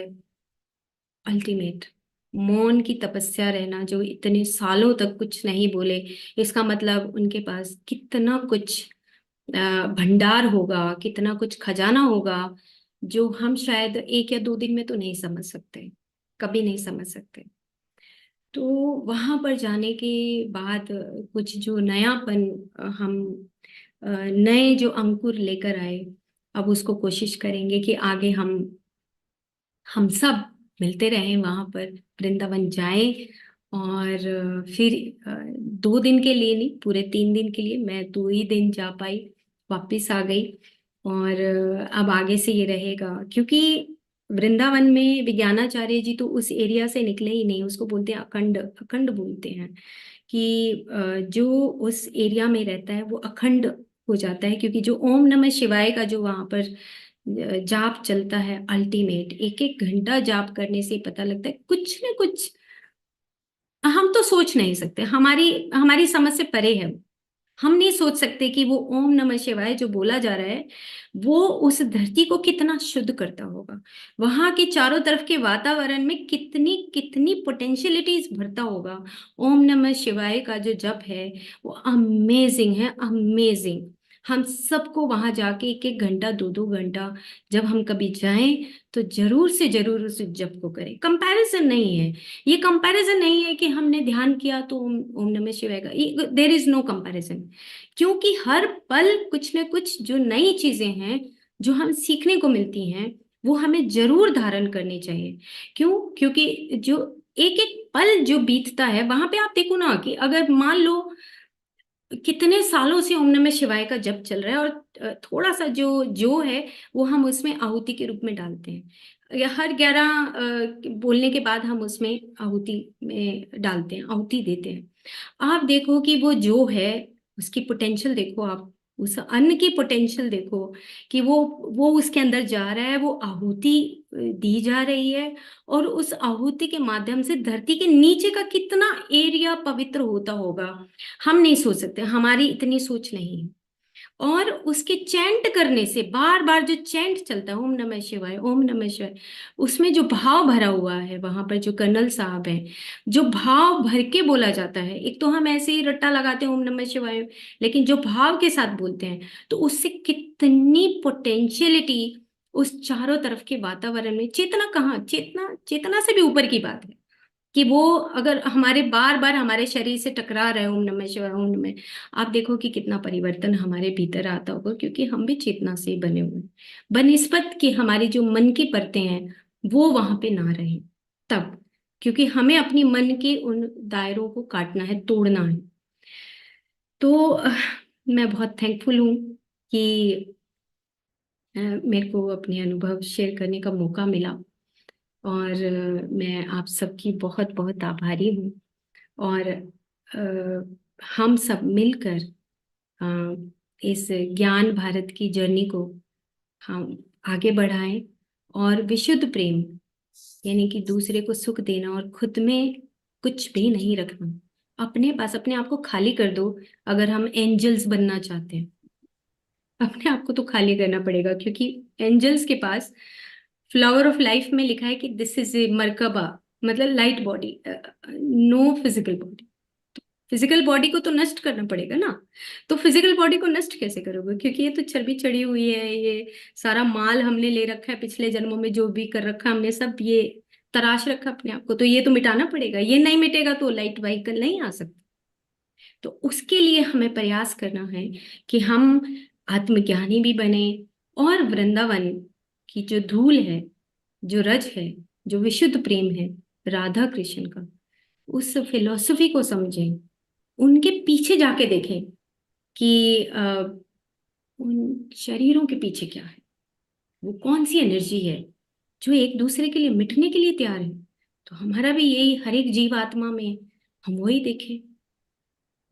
अल्टीमेट मौन की तपस्या रहना, जो इतने सालों तक कुछ नहीं बोले, इसका मतलब उनके पास कितना कुछ भंडार होगा, कितना कुछ खजाना होगा, जो हम शायद 1 या 2 दिन में तो नहीं समझ सकते, कभी नहीं समझ सकते। तो वहां पर जाने के बाद कुछ जो नयापन हम नए जो अंकुर लेकर आए, अब उसको कोशिश करेंगे कि आगे हम सब मिलते रहें वहां पर, वृंदावन जाएं। और फिर 2 दिन के लिए नहीं, पूरे 3 दिन के लिए, मैं 2 ही दिन जा पाई, वापिस आ गई। और अब आगे से ये रहेगा, क्योंकि वृंदावन में विज्ञानाचार्य जी तो उस एरिया से निकले ही नहीं, उसको बोलते हैं अखंड, अखंड बोलते हैं कि जो उस एरिया में रहता है वो अखंड हो जाता है, क्योंकि जो ओम नमः शिवाय का जो वहां पर जाप चलता है, अल्टीमेट 1 1 घंटा जाप करने से पता लगता है कुछ न कुछ हम तो सोच नहीं सकते, हमारी हमारी समझ से परे है। हम नहीं सोच सकते कि वो ओम नमः शिवाय जो बोला जा रहा है वो उस धरती को कितना शुद्ध करता होगा, वहां के चारों तरफ के वातावरण में कितनी कितनी पोटेंशियलिटीज भरता होगा। ओम नमः शिवाय का जो जप है वो अमेजिंग है, अमेजिंग। हम सबको वहां जाके 1 1 घंटा 2 2 घंटा जब हम कभी जाएं तो जरूर से जरूर उस जप को करें। कंपैरिजन नहीं है, ये कंपैरिजन नहीं है कि हमने ध्यान किया तो ओम ओम नमः शिवाय का, देर इज नो कंपैरिजन। क्योंकि हर पल कुछ न कुछ जो नई चीजें हैं जो हम सीखने को मिलती हैं, वो हमें जरूर धारण करनी चाहिए। क्यों? क्योंकि जो एक एक पल जो बीतता है वहां पे आप देखो ना, कि अगर मान लो कितने सालों से ओम नमः शिवाय का जप चल रहा है, और थोड़ा सा जो है वो हम उसमें आहुति के रूप में डालते हैं, या हर 11 बोलने के बाद हम उसमें आहुति में डालते हैं, आहुति देते हैं। आप देखो कि वो जो है उसकी पोटेंशियल देखो, आप उस अन्न की पोटेंशियल देखो कि वो उसके अंदर जा रहा है, वो आहुति दी जा रही है, और उस आहुति के माध्यम से धरती के नीचे का कितना एरिया पवित्र होता होगा, हम नहीं सोच सकते, हमारी इतनी सोच नहीं है। और उसके चैंट करने से, बार बार जो चैंट चलता है ओम नमः शिवाय ओम नमः शिवाय, उसमें जो भाव भरा हुआ है, वहां पर जो कर्नल साहब हैं, जो भाव भर के बोला जाता है, एक तो हम ऐसे ही रट्टा लगाते हैं ओम नमः शिवाय, लेकिन जो भाव के साथ बोलते हैं तो उससे कितनी पोटेंशियलिटी उस चारों तरफ के वातावरण में, चेतना कहाँ, चेतना चेतना से भी ऊपर की बात है कि वो अगर हमारे बार बार हमारे शरीर से टकरा रहे हैं ओम नमः शिवाय ओम नमः, आप देखो कि कितना परिवर्तन हमारे भीतर आता होगा, क्योंकि हम भी चेतना से ही बने हुए हैं। बनिस्बत कि हमारी जो मन की परतें हैं वो वहां पे ना रहे, तब, क्योंकि हमें अपनी मन के उन दायरों को काटना है, तोड़ना है। तो मैं बहुत थैंकफुल हूँ कि मेरे को अपने अनुभव शेयर करने का मौका मिला, और मैं आप सबकी बहुत बहुत आभारी हूँ। और हम सब मिलकर इस ज्ञान भारत की जर्नी को हम आगे बढ़ाएं, और विशुद्ध प्रेम, यानी कि दूसरे को सुख देना और खुद में कुछ भी नहीं रखना, अपने पास अपने आप को खाली कर दो। अगर हम एंजल्स बनना चाहते हैं, अपने आप को तो खाली करना पड़ेगा, क्योंकि एंजल्स के पास फ्लावर ऑफ लाइफ में लिखा है कि दिस इज ए मरकबा, मतलब light body, no physical body. Physical body को तो नष्ट करना पड़ेगा ना, तो फिजिकल बॉडी को नष्ट कैसे करोगे? क्योंकि ये तो चर्बी चढ़ी हुई है, ये सारा माल हमने ले रखा है, पिछले जन्मों में जो भी कर रखा है हमने, सब ये तराश रखा अपने आप को, तो ये तो मिटाना पड़ेगा। ये नहीं मिटेगा तो लाइट व्हीकल नहीं आ सकता। तो उसके लिए हमें प्रयास करना है कि हम आत्मज्ञानी भी बने, और वृंदावन की जो धूल है, जो रज है, जो विशुद्ध प्रेम है राधा कृष्ण का, उस फिलॉसफी को समझें, उनके पीछे जाके देखें कि उन शरीरों के पीछे क्या है, वो कौन सी एनर्जी है जो एक दूसरे के लिए मिटने के लिए तैयार है। तो हमारा भी यही, हर एक जीव आत्मा में हम वही देखें,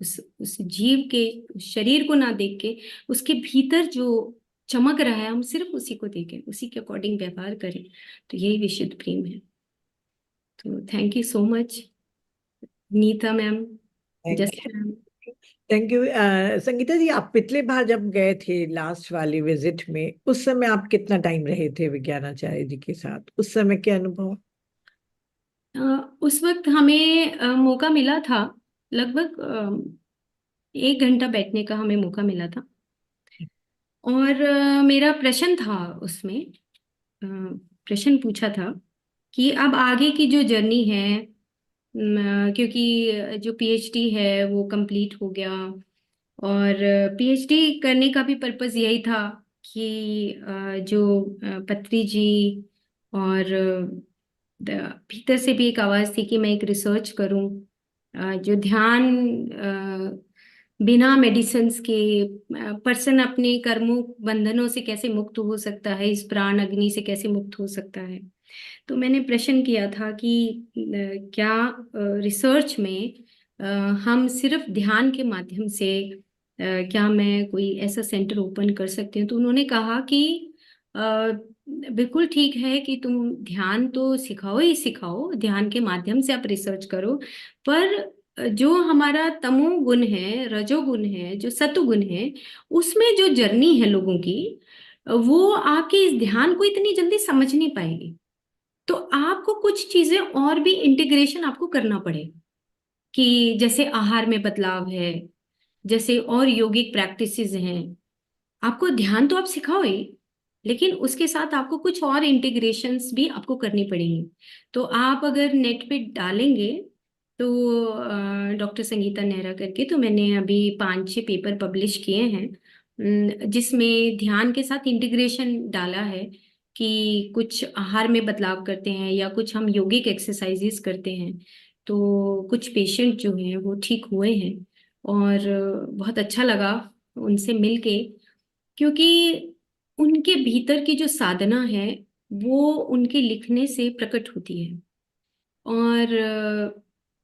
उस जीव के उस शरीर को ना देख के उसके भीतर जो चमक रहा है हम सिर्फ उसी को देखें, उसी के अकॉर्डिंग व्यवहार करें। तो यही विशुद्ध प्रेम है। तो thank you so much Neeta ma'am, just ma'am. Thank you. Sangeeta ji, आप पिछले बार जब गए थे लास्ट वाली विजिट में, उस समय आप कितना टाइम रहे थे विज्ञानाचार्य जी के साथ? उस समय क्या अनुभव? उस वक्त हमें मौका मिला था, लगभग 1 घंटा बैठने का हमें मौका मिला था। और मेरा प्रश्न था उसमें, प्रश्न पूछा था कि अब आगे की जो जर्नी है, क्योंकि जो पीएचडी है वो कंप्लीट हो गया, और पीएचडी करने का भी पर्पस यही था कि जो पत्री जी और भीतर से भी एक आवाज़ थी कि मैं एक रिसर्च करूं, जो ध्यान बिना मेडिसिन्स के पर्सन अपने कर्मों बंधनों से कैसे मुक्त हो सकता है, इस प्राण अग्नि से कैसे मुक्त हो सकता है। तो मैंने प्रश्न किया था कि क्या रिसर्च में अ, हम सिर्फ ध्यान के माध्यम से क्या मैं कोई ऐसा सेंटर ओपन कर सकती हूँ। तो उन्होंने कहा कि अ, बिल्कुल ठीक है कि तुम ध्यान तो सिखाओ ही सिखाओ, ध्यान के माध्यम से आप रिसर्च करो, पर जो हमारा तमोगुण है, रजोगुण है, जो सतोगुण है, उसमें जो जर्नी है लोगों की, वो आपके इस ध्यान को इतनी जल्दी समझ नहीं पाएगी। तो आपको कुछ चीजें और भी इंटीग्रेशन आपको करना पड़ेगा, कि जैसे आहार में बदलाव है, जैसे और योगिक प्रैक्टिसेस हैं। आपको ध्यान तो आप सिखाओ ही, लेकिन उसके साथ आपको कुछ और इंटीग्रेशंस भी आपको करनी पड़ेंगी। तो आप अगर नेट पे डालेंगे तो डॉक्टर संगीता नेहरा करके, तो मैंने अभी 5-6 पेपर पब्लिश किए हैं, जिसमें ध्यान के साथ इंटीग्रेशन डाला है कि कुछ आहार में बदलाव करते हैं या कुछ हम योगिक एक्सरसाइजेस करते हैं। तो कुछ पेशेंट जो हैं वो ठीक हुए हैं, और बहुत अच्छा लगा उनसे मिलके, क्योंकि उनके भीतर की जो साधना है वो उनके लिखने से प्रकट होती है। और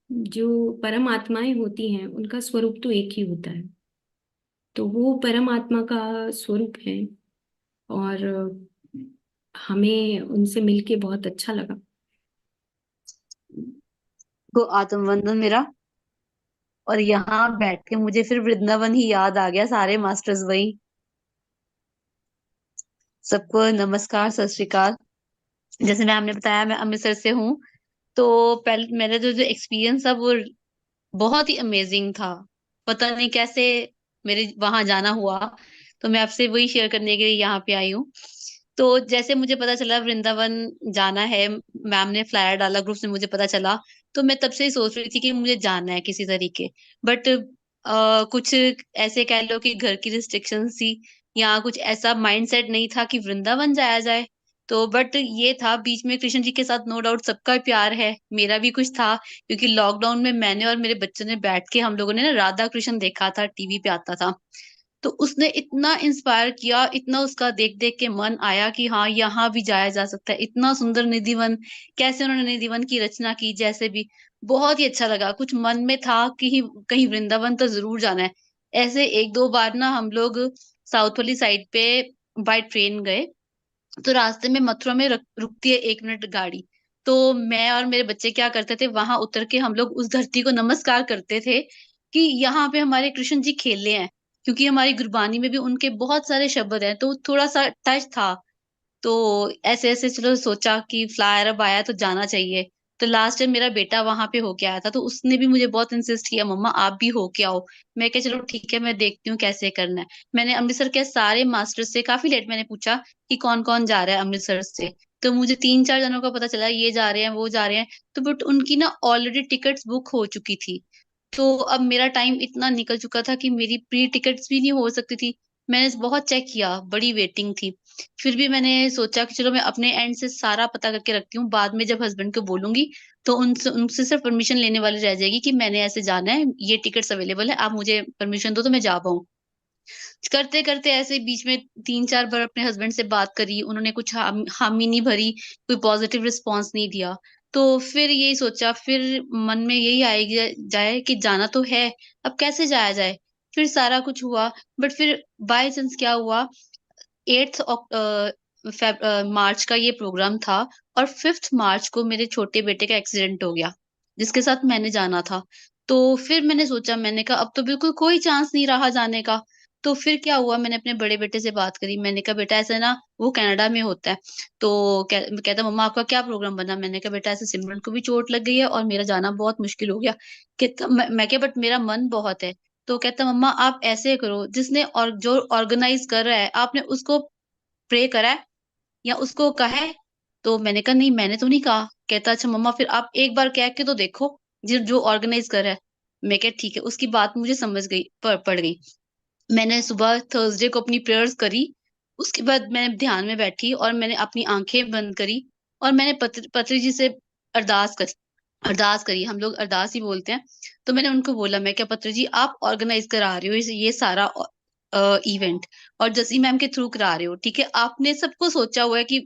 जो परम आत्माएं होती हैं उनका स्वरूप तो एक ही होता है, तो वो परम आत्मा का स्वरूप है। और हमें उनसे मिलके बहुत अच्छा लगा। को आत्मवंदन मेरा। और यहाँ बैठ के मुझे फिर वृंदावन ही याद आ गया, सारे मास्टर्स वही। सबको नमस्कार, सत श्री अकाल। जैसे मैम ने बताया, मैं अमृतसर से हूँ। तो पहले मेरा जो जो एक्सपीरियंस था वो बहुत ही अमेजिंग था। पता नहीं कैसे मेरे वहां जाना हुआ। तो मैं आपसे वही शेयर करने के लिए यहाँ पे आई हूँ। तो जैसे मुझे पता चला वृंदावन जाना है, मैम ने फ्लायर डाला, ग्रुप से मुझे पता चला। तो मैं तब से ही सोच रही थी कि मुझे जाना है किसी तरीके। बट कुछ ऐसे कह लो कि घर की रिस्ट्रिक्शंस थी, या कुछ ऐसा माइंडसेट नहीं था कि वृंदावन जाया जाए। तो बट ये था बीच में, कृष्ण जी के साथ नो डाउट सबका प्यार है, मेरा भी कुछ था। क्योंकि लॉकडाउन में मैंने और मेरे बच्चों ने बैठ के, हम लोगों ने ना राधा कृष्ण देखा था, टीवी पे आता था। तो उसने इतना इंस्पायर किया, इतना उसका देख देख के मन आया कि हाँ यहाँ भी जाया जा सकता है। इतना सुंदर निधिवन, कैसे उन्होंने निधिवन की रचना की, जैसे भी बहुत ही अच्छा लगा। कुछ मन में था कि कहीं वृंदावन तो जरूर जाना है। ऐसे एक दो बार ना हम लोग साउथ वाली साइड पे बाय ट्रेन गए। तो रास्ते में मथुरा में रुकती है 1 मिनट गाड़ी। तो मैं और मेरे बच्चे क्या करते थे, वहां उतर के हम लोग उस धरती को नमस्कार करते थे कि यहाँ पे हमारे कृष्ण जी खेले हैं। क्योंकि हमारी गुरबानी में भी उनके बहुत सारे शब्द हैं, तो थोड़ा सा टच था। तो ऐसे ऐसे चलो सोचा कि फ्लायर अब आया तो जाना चाहिए। तो लास्ट टाइम मेरा बेटा वहां पे होके आया था, तो उसने भी मुझे बहुत इंसिस्ट किया, मम्मा आप भी होके आओ। मैं कहा चलो ठीक है, मैं देखती हूँ कैसे करना है। मैंने अमृतसर के सारे मास्टर से काफी लेट मैंने पूछा कि कौन कौन जा रहा है अमृतसर से। तो मुझे 3-4 जनों का पता चला, ये जा रहे हैं, वो जा रहे हैं। तो बट उनकी ना ऑलरेडी टिकट्स बुक हो चुकी थी। तो अब मेरा टाइम इतना निकल चुका था कि मेरी प्री टिकट्स भी नहीं हो सकती थी। मैंने बहुत चेक किया, बड़ी वेटिंग थी। फिर भी मैंने सोचा कि चलो मैं अपने एंड से सारा पता करके रखती हूँ, बाद में जब हस्बैंड को बोलूंगी तो उनसे उनसे सिर्फ परमिशन लेने वाली रह जाएगी कि मैंने ऐसे जाना है, ये टिकट्स अवेलेबल है, आप मुझे परमिशन दो तो मैं जा पाऊँ। करते करते ऐसे बीच में 3-4 बार अपने हस्बैंड से बात करी, उन्होंने कुछ हामी नहीं भरी, कोई पॉजिटिव रिस्पॉन्स नहीं दिया। तो फिर यही सोचा, फिर मन में यही आएगा जाए कि जाना तो है, अब कैसे जाया जाए? फिर सारा कुछ हुआ, बट फिर बाय चांस क्या हुआ, 8th मार्च का ये प्रोग्राम था और 5th मार्च को मेरे छोटे बेटे का एक्सीडेंट हो गया, जिसके साथ मैंने जाना था। तो फिर मैंने सोचा, मैंने कहा अब तो बिल्कुल कोई चांस नहीं रहा जाने का। तो फिर क्या हुआ, मैंने अपने बड़े बेटे से बात करी, मैंने कहा बेटा ऐसा ना, वो कनाडा में होता है, तो कहता मम्मा आपका क्या प्रोग्राम बना? मैंने कहा बेटा ऐसे सिमरन को भी चोट लग गई है और मेरा जाना बहुत मुश्किल हो गया। कहता मैं क्या, बट मेरा मन बहुत है। तो कहता मम्मा आप ऐसे करो, जिसने और जो ऑर्गेनाइज कर रहा है आपने उसको प्रे करा है या उसको कहा है? तो मैंने कहा नहीं, मैंने तो नहीं कहा। कहता अच्छा मम्मा फिर आप एक बार कह के तो देखो, जो जो ऑर्गेनाइज कर रहा है। मैं कहा ठीक है। उसकी बात मुझे समझ गई, पड़ गई। मैंने सुबह थर्सडे को अपनी प्रेयर्स करी। उसके बाद मैं ध्यान में बैठी और मैंने अपनी आंखें बंद करी और मैंने पत्री जी से अरदास कर अरदास करी। हम लोग अरदास ही बोलते हैं। तो मैंने उनको बोला, मैं क्या पत्री जी आप ऑर्गेनाइज करा रहे हो ये सारा इवेंट, और जसी मैम के थ्रू करा रहे हो, ठीक है? आपने सबको सोचा हुआ है कि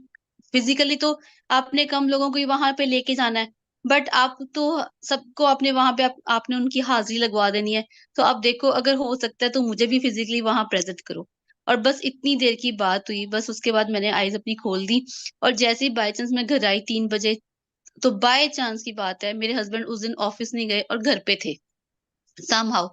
फिजिकली तो आपने कम लोगों को ही वहां पे लेके जाना है, बट आप तो सबको आपने वहां पे आपने उनकी हाजिरी लगवा देनी है। तो आप देखो, अगर हो सकता है तो मुझे भी फिजिकली वहां प्रेजेंट करो। और बस इतनी देर की बात हुई, बस उसके बाद मैंने आईज अपनी खोल दी। और जैसे ही बाय चांस मैं घर आई 3 बजे, तो बाय चांस की बात है, मेरे हस्बैंड उस दिन ऑफिस नहीं गए और घर पे थे समहाउ।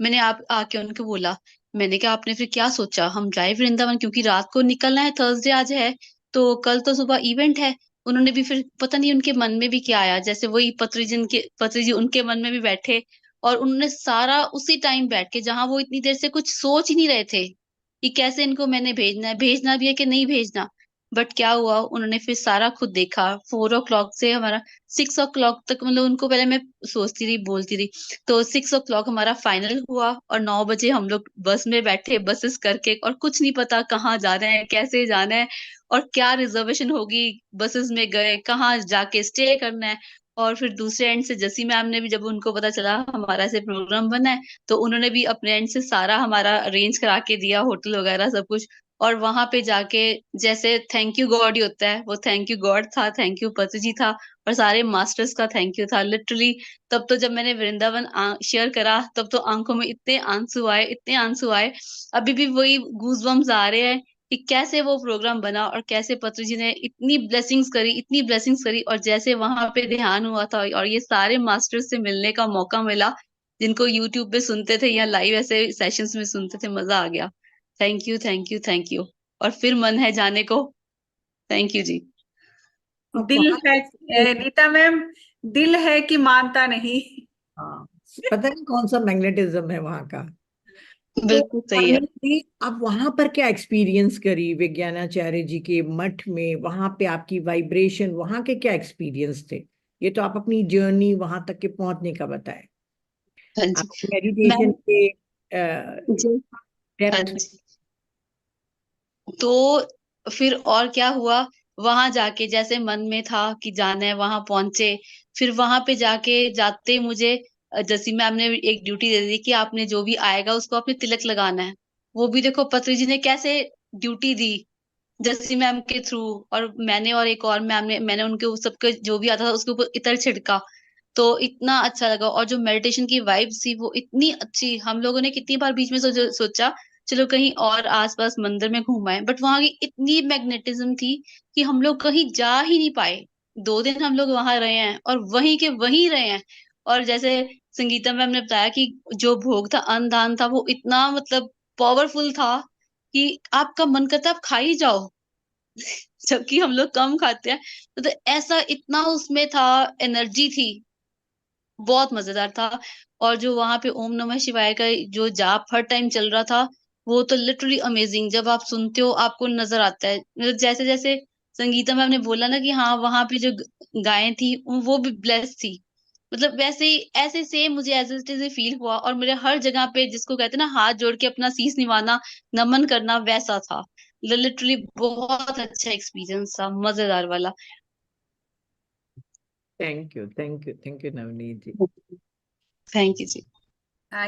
मैंने आप आके उनको बोला, मैंने कहा आपने फिर क्या सोचा, हम जाए वृंदावन? क्योंकि रात को निकलना है, थर्सडे आज है, तो कल तो सुबह इवेंट है। उन्होंने भी फिर पता नहीं उनके मन में भी क्या आया, जैसे वही पत्री जी उनके मन में भी बैठे, और उन्होंने सारा उसी टाइम बैठ के, जहां वो इतनी देर से कुछ सोच ही नहीं रहे थे कि कैसे इनको मैंने भेजना भी है कि नहीं भेजना। बट क्या हुआ, उन्होंने फिर सारा खुद देखा। 4 o'clock से हमारा 6 o'clock तक, मतलब उनको पहले मैं सोचती रही, बोलती रही। तो 6 o'clock हमारा फाइनल हुआ और 9 बजे हम लोग बस में बैठे, बसेस करके, और कुछ नहीं पता कहाँ जाना है, कैसे जाना है, और क्या रिजर्वेशन होगी। बसेस में गए, कहाँ जाके स्टे करना है। और फिर दूसरे एंड से जसी मैम ने भी, जब उनको पता चला हमारा ऐसे प्रोग्राम बना है, तो उन्होंने भी अपने एंड से सारा हमारा अरेंज करा के दिया, होटल वगैरह सब कुछ। और वहां पे जाके जैसे थैंक यू गॉड ही होता है, वो थैंक यू गॉड था, थैंक यू पति जी था, और सारे मास्टर्स का थैंक यू था लिटरली। तब तो जब मैंने वृंदावन शेयर करा, तब तो आंखों में इतने आंसू आए, इतने आंसू आए। अभी भी वही गूज़बम्स आ रहे हैं कि कैसे वो प्रोग्राम बना और कैसे पत्री जी ने इतनी ब्लेसिंग्स करी, इतनी ब्लेसिंग्स करी। और जैसे वहां पे ध्यान हुआ था और ये सारे मास्टर्स से मिलने का मौका मिला, जिनको यूट्यूब पे सुनते थे या लाइव ऐसे सेशंस में सुनते थे, मजा आ गया। Thank you, thank you, thank you. और फिर मन है जाने को। थैंक यू जी। अब दिल वहां है, नीता मैम, दिल है कि मानता नहीं। हाँ, पता नहीं कौन सा मैग्नेटिज्म है वहां का। तो बिल्कुल सही है। फाइनली आप वहां पर क्या एक्सपीरियंस करी विज्ञानाचार्य जी के मठ में? वहां पे आपकी वाइब्रेशन, वहां के क्या एक्सपीरियंस थे? ये तो आप अपनी जर्नी वहां तक के पहुंचने का बताएं। हाँ जी। आप मेडिटेशन मैम के जी। हाँ डेप्थ में। जी। तो फिर और क्या हुआ, वहां जाके जैसे मन में था कि जाना है, वहां पहुंचे। फिर वहां पे जाके जाते मुझे जसी मैम ने एक ड्यूटी दे दी कि आपने जो भी आएगा उसको आपने तिलक लगाना है। वो भी देखो पत्री जी ने कैसे ड्यूटी दी, जसी मैम के थ्रू। और मैंने और एक और मैम ने, मैंने उनके सबके जो भी आता था उसके ऊपर इतर छिड़का। तो इतना अच्छा लगा। और जो मेडिटेशन की वाइब्स थी वो इतनी अच्छी, हम लोगों ने कितनी बार बीच में सोचा चलो कहीं और आसपास मंदिर में घूम आए, बट वहां की इतनी मैग्नेटिज्म थी कि हम लोग कहीं जा ही नहीं पाए। 2 दिन हम लोग वहां रहे हैं और वहीं के वहीं रहे हैं। और जैसे संगीता मैम ने बताया कि जो भोग था, अन्नदान था, वो इतना मतलब पावरफुल था कि आपका मन करता है आप खा ही जाओ। जबकि हम लोग कम खाते हैं। तो ऐसा इतना उसमें था, एनर्जी थी, बहुत मजेदार था। और जो वहां पे ओम नमः शिवाय का जो जाप हर टाइम चल रहा था, वो तो लिटरली अमेजिंग। जब आप सुनते हो आपको नजर आता है, मतलब जैसे जैसे संगीता मैम ने बोला ना कि हाँ वहां पे जो गायें थी वो भी ब्लेस्ड थी, मतलब वैसे ही ऐसे सेम मुझे एज इट इज फील हुआ। और मेरे हर जगह पे जिसको कहते हैं ना हाथ जोड़ के अपना शीश निवाना, नमन करना, वैसा था। लिटरली बहुत अच्छा एक्सपीरियंस था, मजेदार वाला। Thank you, thank you, thank you Navneet ji. Thank you ji.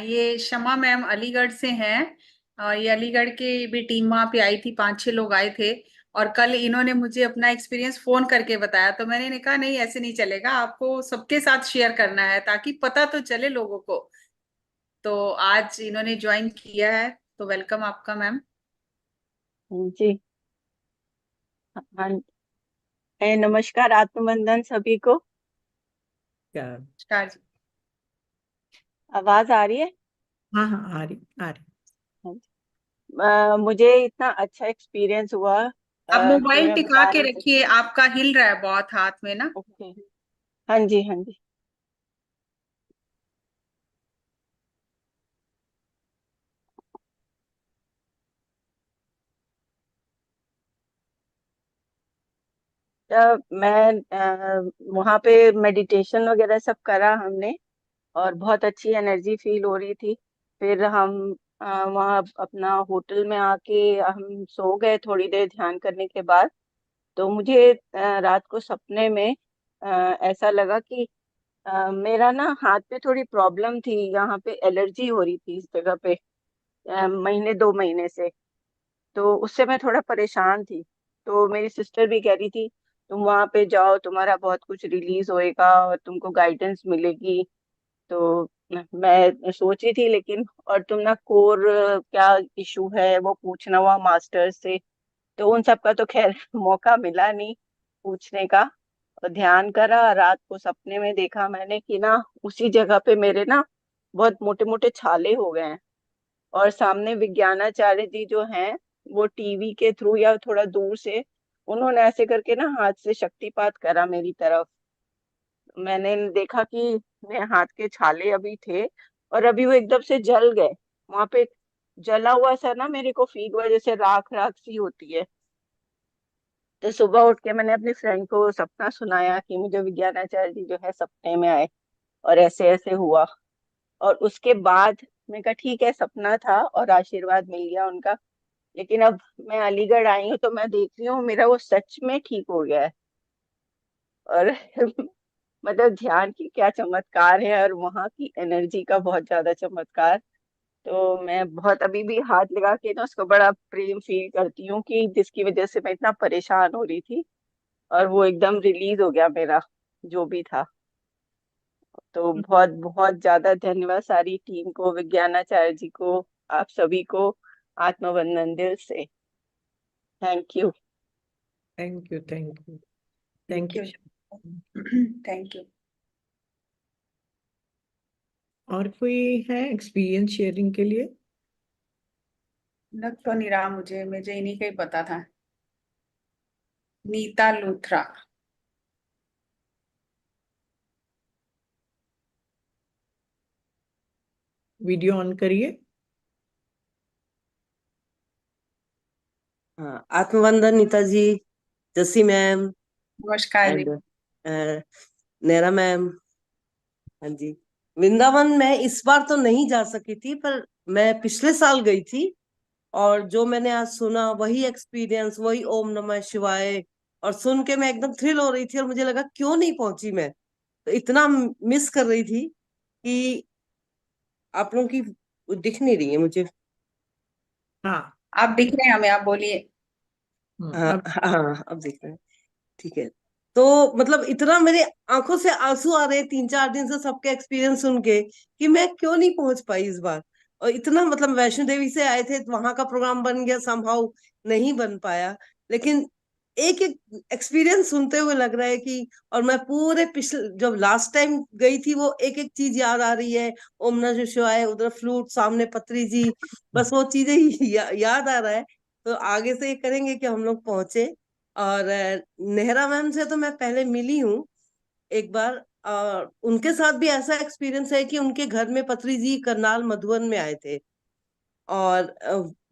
ये शमा मैम अलीगढ़ से हैं। ये अलीगढ़ की भी टीम वहां पे आई थी, 5-6 लोग आए थे। और कल इन्होंने मुझे अपना एक्सपीरियंस फोन करके बताया, तो मैंने कहा नहीं ऐसे नहीं चलेगा, आपको सबके साथ शेयर करना है ताकि पता तो चले लोगों को। तो आज इन्होंने ज्वाइन किया है, तो वेलकम आपका मैम। जी। हाँ। नमस्कार, आत्मबंधन सभी को। क्या? नमस्कार जी। आवाज आ रही है? हाँ हाँ, आ रही आ रही। हाँ जी। मुझे इतना अच्छा एक्सपीरियंस हुआ आप कि मोबाइल मैं टिका बता के नहीं सकती। रखिए, आपका हिल रहा है बहुत हाथ में ना। ओके। हाँ जी, हाँ जी। मैं वहाँ पे मेडिटेशन वगैरह सब करा हमने, और बहुत अच्छी एनर्जी फील हो रही थी। फिर हम वहाँ अपना होटल में आके हम सो गए थोड़ी देर ध्यान करने के बाद। तो मुझे रात को सपने में अ, ऐसा लगा कि मेरा ना हाथ पे थोड़ी प्रॉब्लम थी, यहाँ पे एलर्जी हो रही थी इस जगह पे, महीने 2 महीने से। तो उससे मैं थोड़ा परेशान थी। तो मेरी सिस्टर भी कह रही थी तुम वहाँ पे जाओ, तुम्हारा बहुत कुछ रिलीज होएगा और तुमको गाइडेंस मिलेगी। तो मैं सोची थी, लेकिन और तुम ना कोर क्या इशू है वो पूछना हुआ मास्टर से। तो उन सब का तो खैर मौका मिला नहीं पूछने का। और ध्यान करा, रात को सपने में देखा मैंने कि ना उसी जगह पे मेरे ना बहुत मोटे मोटे छाले हो गए हैं। और सामने विज्ञानाचार्य जी जो हैं, वो टीवी के थ्रू या थोड़ा दूर से उन्होंने ऐसे करके ना हाथ से शक्तिपात करा मेरी तरफ। मैंने देखा कि मेरे हाथ के छाले अभी थे, और अभी वो एकदम से जल गए। वहां पे जला हुआ सा ना मेरे को फील हुआ, जैसे राख राख सी होती है। तो सुबह उठ के मैंने अपनी फ्रेंड को सपना सुनाया कि मुझे विज्ञानाचार्य जी जो है सपने में आए और ऐसे ऐसे हुआ। और उसके बाद मैं कहा ठीक है, सपना था और आशीर्वाद मिल गया उनका। लेकिन अब मैं अलीगढ़ आई हूँ तो मैं देख रही हूँ मेरा वो सच में ठीक हो गया है। और मतलब ध्यान की क्या चमत्कार है, और वहाँ की एनर्जी का बहुत ज्यादा चमत्कार। तो मैं बहुत अभी भी हाथ लगा के ना उसको बड़ा प्रेम फील करती हूँ कि जिसकी वजह से मैं इतना परेशान हो रही थी, और वो एकदम रिलीज हो गया मेरा जो भी था। तो बहुत बहुत ज्यादा धन्यवाद सारी टीम को, विज्ञानाचार्य जी को, आप सभी को आत्मवंदन दिल से। Thank you. Thank you, thank you, thank thank you. You. Thank you. और कोई है एक्सपीरियंस शेयरिंग के लिए? लग तो नहीं रहा, मुझे इन्हीं का ही पता था। नीता लूथरा। वीडियो ऑन करिए। हाँ, आत्मवंदन नीता जी, जसी मैम नमस्कार जी। And नेरा ma'am. हाँ जी। वृंदावन मैं इस बार तो नहीं जा सकी थी, पर मैं पिछले साल गई थी। और जो मैंने आज सुना वही एक्सपीरियंस, वही ओम नमः शिवाय, और सुन के मैं एकदम थ्रिल हो रही थी, और मुझे लगा क्यों नहीं पहुंची मैं। तो इतना मिस कर रही थी कि आप लोगों की दिख नहीं रही है मुझे। हाँ। आप दिख रहे हैं हमें, आप बोलिए। हाँ अब हाँ, अब दिख रहे हैं। ठीक है। तो मतलब इतना मेरे आंखों से आंसू आ रहे हैं 3-4 दिन से सबके एक्सपीरियंस सुन के, कि मैं क्यों नहीं पहुंच पाई इस बार। और इतना मतलब वैष्णो देवी से आए थे, वहां का प्रोग्राम बन गया, समहाउ नहीं बन पाया। लेकिन एक एक एक्सपीरियंस सुनते हुए लग रहा है कि, और मैं पूरे पिछले जब लास्ट टाइम गई थी वो एक एक चीज याद आ रही है। ओम नमः शिवाय, उधर फ्लूट, सामने पत्री जी, बस वो चीजें ही याद आ रहा है। तो आगे से ये करेंगे कि हम लोग पहुंचे। और नेहरा मैम से तो मैं पहले मिली हूँ एक बार, और उनके साथ भी ऐसा एक्सपीरियंस है कि उनके घर में पत्री जी करनाल मधुबन में आए थे। और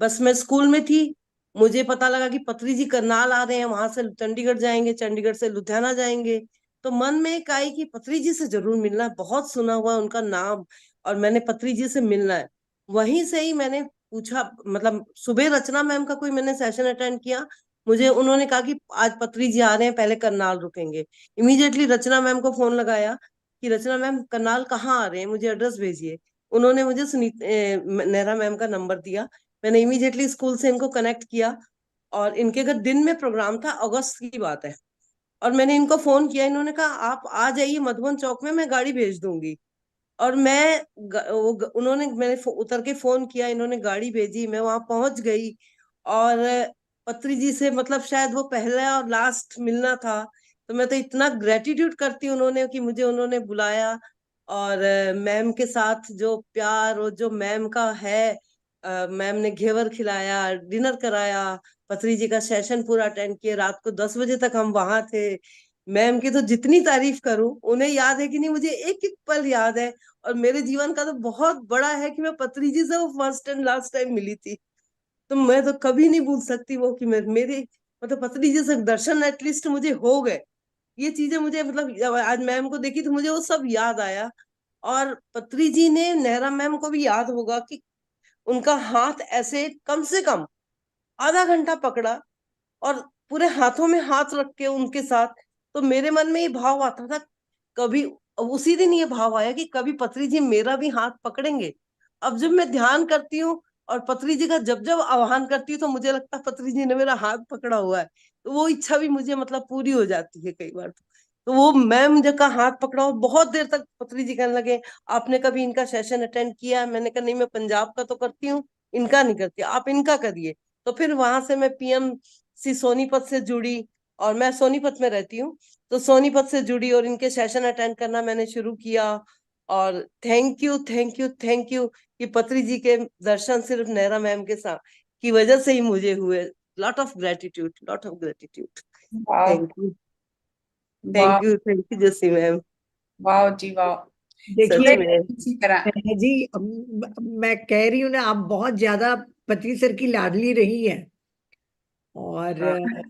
बस मैं स्कूल में थी, मुझे पता लगा कि पत्री जी करनाल आ रहे हैं, वहां से चंडीगढ़ जाएंगे, चंडीगढ़ से लुधियाना जाएंगे। तो मन में एक आई कि पत्री जी से जरूर मिलना है, बहुत सुना हुआ है उनका नाम, और मैंने पत्री जी से मिलना है। वहीं से ही मैंने पूछा, मतलब सुबह रचना मैम का कोई मैंने सेशन अटेंड किया, मुझे उन्होंने कहा कि आज पत्री जी आ रहे हैं, पहले करनाल रुकेंगे। इमीडिएटली रचना मैम को फोन लगाया कि रचना मैम करनाल कहाँ आ रहे हैं, मुझे एड्रेस भेजिए। उन्होंने मुझे नेहरा मैम का नंबर दिया, मैंने इमीडिएटली स्कूल से इनको कनेक्ट किया, और इनके घर दिन में प्रोग्राम था, अगस्त की बात है, और मैंने इनको फोन किया, इन्होंने कहा आप आ जाइए मधुबन चौक में, मैं गाड़ी भेज दूंगी। और उन्होंने, मैंने उतर के फोन किया, इन्होंने गाड़ी भेजी, मैं वहां पहुंच गई। और पत्री जी से मतलब शायद वो पहला और लास्ट मिलना था, तो मैं तो इतना ग्रेटिट्यूड करती हूँ उन्होंने कि मुझे उन्होंने बुलाया। और मैम के साथ जो प्यार और जो मैम का है, मैम ने घेवर खिलाया, डिनर कराया, पत्री जी का सेशन पूरा अटेंड किया, रात को 10 बजे तक हम वहां थे। मैम की तो जितनी तारीफ करूं, उन्हें याद है कि नहीं मुझे एक एक पल याद है। और मेरे जीवन का तो बहुत बड़ा है कि मैं पत्री जी से वो फर्स्ट एंड लास्ट टाइम मिली थी, तो मैं तो कभी नहीं भूल सकती वो कि मेरे मतलब पत्री जी से दर्शन एटलीस्ट मुझे हो गए। ये चीजें मुझे मतलब जब आज मैम को देखी तो मुझे वो सब याद आया। और पत्री जी ने नेहरा मैम को भी याद होगा कि उनका हाथ ऐसे कम से कम आधा घंटा पकड़ा, और पूरे हाथों में हाथ रख के उनके साथ, तो मेरे मन में ये भाव आता था कभी, उसी दिन ये भाव आया कि कभी पत्री जी मेरा भी हाथ पकड़ेंगे। अब जब मैं ध्यान करती हूँ और पत्री जी का जब जब आह्वान करती हूँ, तो मुझे लगता है पत्री जी ने मेरा हाथ पकड़ा हुआ है, तो वो इच्छा भी मुझे मतलब पूरी हो जाती है कई बार। तो वो मैम जब का हाथ पकड़ा, और बहुत देर तक पत्री जी कहने लगे आपने कभी इनका सेशन अटेंड किया है? मैंने कहा नहीं, मैं पंजाब का तो करती हूँ, इनका नहीं करती, आप इनका करिए। तो फिर वहां से मैं पीएमसी सोनीपत से जुड़ी, और मैं सोनीपत में रहती हूँ, तो सोनीपत से जुड़ी और इनके सेशन अटेंड करना मैंने शुरू किया। और thank you thank you thank you कि पत्री जी के दर्शन सिर्फ नेहरा मैम के साथ की वजह से ही मुझे हुए। Lot of gratitude, lot of gratitude. वाह थैंक यू, वाह थैंक यू जसी मैम। वाह जी वाह। देखिए सच चलिए में। इसी तरह। नेहा जी, मैं कह रही हूँ ना, आप बहुत ज्यादा पत्री सर की लाडली रही है। और हाँ,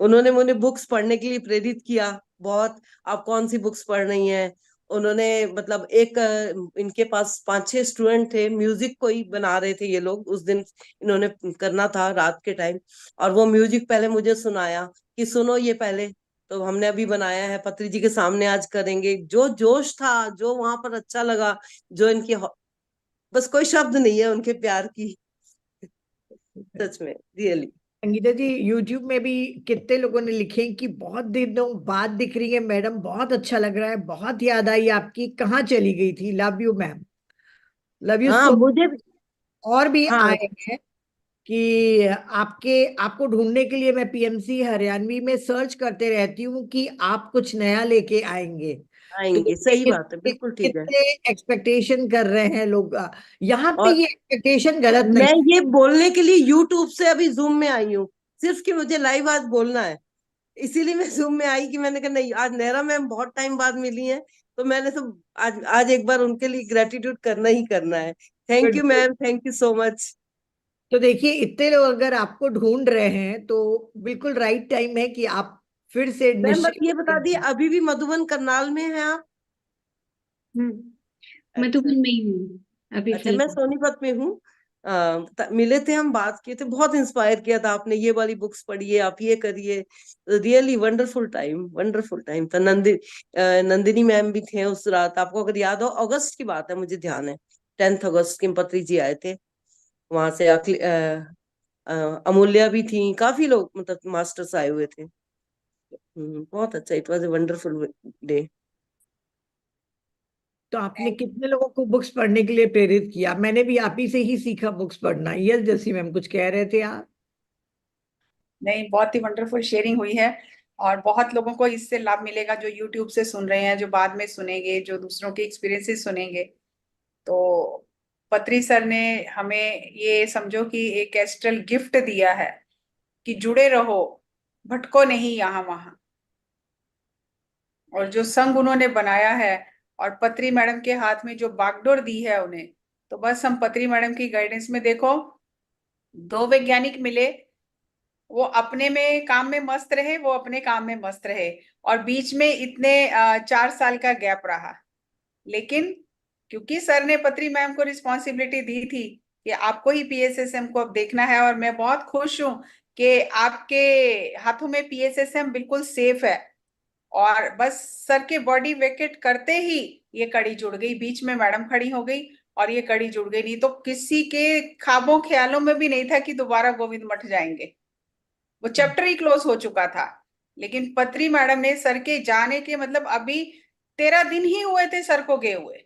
उन्होंने मुझे बुक्स पढ़ने के लिए प्रेरित किया बहुत। आप कौन सी बुक्स पढ़ रही हैं? उन्होंने मतलब एक इनके पास 5-6 स्टूडेंट थे, म्यूजिक को ही बना रहे थे ये लोग उस दिन, इन्होंने करना था रात के टाइम, और वो म्यूजिक पहले मुझे सुनाया कि सुनो ये पहले, तो हमने अभी बनाया है, पत्री जी के सामने आज करेंगे। जो जोश था, जो वहां पर अच्छा लगा, जो इनकी बस कोई शब्द नहीं है उनके प्यार की। सच में, रियली। संगीता जी, यूट्यूब में भी कितने लोगों ने लिखे कि बहुत दिनों बाद दिख रही है मैडम, बहुत अच्छा लग रहा है, बहुत याद आई आपकी, कहाँ चली गई थी, love you ma'am, love you हाँ सो। मुझे और भी हाँ, आए हैं कि आपको ढूंढने के लिए मैं पीएमसी हरियाणवी में सर्च करते रहती हूँ कि आप कुछ नया लेके आएंगे। तो आएंगे, देखिए सही बात है, बिल्कुल ठीक है। कितने एक्सपेक्टेशन कर रहे हैं लोग। यहाँ पे और ये एक्सपेक्टेशन गलत नहीं। मैं ये बोलने के लिए यूट्यूब से अभी जूम में आई हूँ, सिर्फ कि मुझे लाइव आज बोलना है, इसीलिए मैं जूम में आई कि मैंने कहा नहीं, आज नेहरा मैम बहुत टाइम बाद मिली हैं, तो मैंने तो आज आज एक बार उनके लिए ग्रेटिट्यूड करना ही करना है। थैंक यू बिल्कुल। Ma'am, thank you so much. तो देखिए, इतने लोग अगर आपको ढूंढ रहे हैं तो बिल्कुल राइट टाइम है कि आप फिर से मैम बस निश्चय ये बता दिए, करें। अभी भी मधुबन करनाल में है आप? मैं अच्छा, दुबई में ही हूँ अभी अच्छा, मैं फिलहाल। सोनीपत में हूँ। मिले थे, हम बात किए थे, बहुत इंस्पायर किया था आपने, ये वाली बुक्स पढ़िए, आप ये करिए। Really wonderful time, wonderful time था। नंदिनी मैम भी थे उस रात, आपको अगर याद हो, अगस्त की बात है, मुझे ध्यान है, 10 अगस्त की पत्री जी आए थे वहां से। अमूल्या भी थी, काफी लोग मतलब मास्टर्स आए हुए थे। बहुत अच्छा, it was a wonderful day. तो आपने कितने लोगों को बुक्स पढ़ने के लिए प्रेरित किया? मैंने भी आप ही से ही सीखा बुक्स पढ़ना। यस जैसी मैम, कुछ कह रहे थे आप? नहीं, बहुत ही वंडरफुल शेयरिंग हुई है, और बहुत लोगों को इससे लाभ मिलेगा जो यूट्यूब से सुन रहे हैं, जो बाद में सुनेंगे, जो दूसरों के एक्सपीरियंसेस सुनेंगे। तो पत्री सर ने हमें ये समझो कि एक एस्ट्रल गिफ्ट दिया है कि जुड़े रहो, भटको नहीं यहाँ वहां। और जो संघ उन्होंने बनाया है, और पत्री मैडम के हाथ में जो बागडोर दी है उन्हें, तो बस हम पत्री मैडम की गाइडेंस में देखो, 2 वैज्ञानिक मिले, वो अपने में काम में मस्त रहे, वो अपने काम में मस्त रहे, और बीच में इतने 4 साल का गैप रहा। लेकिन क्योंकि सर ने पत्री मैम को रिस्पॉन्सिबिलिटी दी थी कि आपको ही पीएसएसएम को अब देखना है, और मैं बहुत खुश हूं कि आपके हाथों में पीएसएसएम बिल्कुल सेफ है। और बस सर के बॉडी वेकेट करते ही ये कड़ी जुड़ गई, बीच में मैडम खड़ी हो गई, और ये कड़ी जुड़ गई। नहीं तो किसी के ख्वाबों ख्यालों में भी नहीं था कि दोबारा गोविंद मठ जाएंगे, वो चैप्टर ही क्लोज हो चुका था। लेकिन पत्री मैडम ने सर के जाने के मतलब अभी 13 दिन ही हुए थे सर को गए हुए,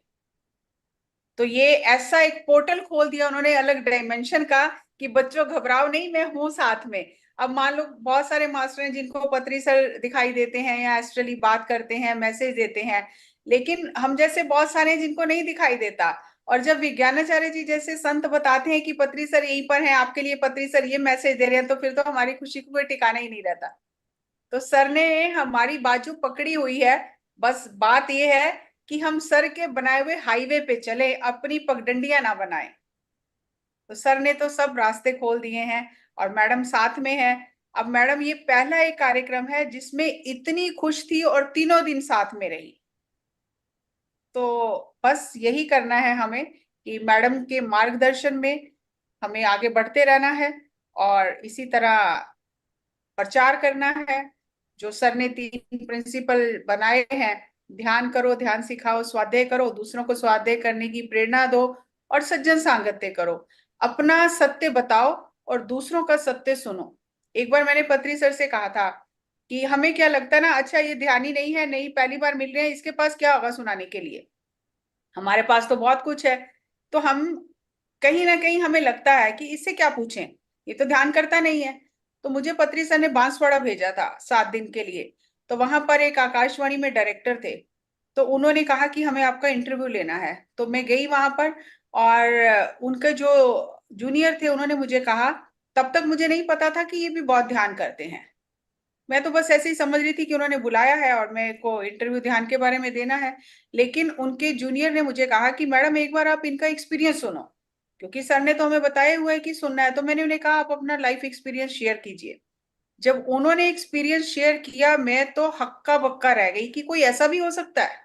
तो ये ऐसा एक पोर्टल खोल दिया उन्होंने अलग डायमेंशन का कि बच्चों घबराओ नहीं, मैं हूं साथ में। अब मान लो बहुत सारे मास्टर हैं जिनको पत्री सर दिखाई देते हैं या एस्ट्रली बात करते हैं, मैसेज देते हैं, लेकिन हम जैसे बहुत सारे हैं जिनको नहीं दिखाई देता। और जब विज्ञानाचार्य जी जैसे संत बताते हैं कि पत्री सर यहीं पर हैं आपके लिए, पत्री सर ये मैसेज दे रहे हैं, तो फिर तो हमारी खुशी को कोई ठिकाना ही नहीं रहता। तो सर ने हमारी बाजू पकड़ी हुई है। बस बात यह है कि हम सर के बनाए हुए हाईवे पे चले, अपनी पगडंडियां ना बनाएं। तो सर ने तो सब रास्ते खोल दिए हैं और मैडम साथ में है। अब मैडम ये पहला एक कार्यक्रम है जिसमें इतनी खुश थी और तीनों दिन साथ में रही। तो बस यही करना है हमें कि मैडम के मार्गदर्शन में हमें आगे बढ़ते रहना है और इसी तरह प्रचार करना है। जो सर ने 3 प्रिंसिपल बनाए हैं, ध्यान करो, ध्यान सिखाओ, स्वाध्याय करो, दूसरों को स्वाध्याय करने की प्रेरणा दो और सज्जन सांगत्य करो। अपना सत्य बताओ और दूसरों का सत्य सुनो। एक बार मैंने पत्री सर से कहा था कि हमें क्या लगता है ना, अच्छा ये ध्यानी नहीं है, नहीं पहली बार मिल रहे हैं, इसके पास क्या होगा सुनाने के लिए, हमारे पास तो बहुत कुछ है। तो हम कहीं ना कहीं हमें लगता है कि इससे क्या पूछें, ये तो ध्यान करता नहीं है। तो मुझे पत्री सर ने बांसवाड़ा भेजा था 7 दिन के लिए। तो वहां पर एक आकाशवाणी में डायरेक्टर थे, तो उन्होंने कहा कि हमें आपका इंटरव्यू लेना है। तो मैं गई वहां पर और उनके जो जूनियर थे उन्होंने मुझे कहा, तब तक मुझे नहीं पता था कि ये भी बहुत ध्यान करते हैं। मैं तो बस ऐसे ही समझ रही थी कि उन्होंने बुलाया है और मेरे को इंटरव्यू ध्यान के बारे में देना है। लेकिन उनके जूनियर ने मुझे कहा कि मैडम एक बार आप इनका एक्सपीरियंस सुनो, क्योंकि सर ने तो हमें बताया हुआ है कि सुनना है। तो मैंने उन्हें कहा आप अपना लाइफ एक्सपीरियंस शेयर कीजिए। जब उन्होंने एक्सपीरियंस शेयर किया मैं तो हक्का बक्का रह गई कि कोई ऐसा भी हो सकता है।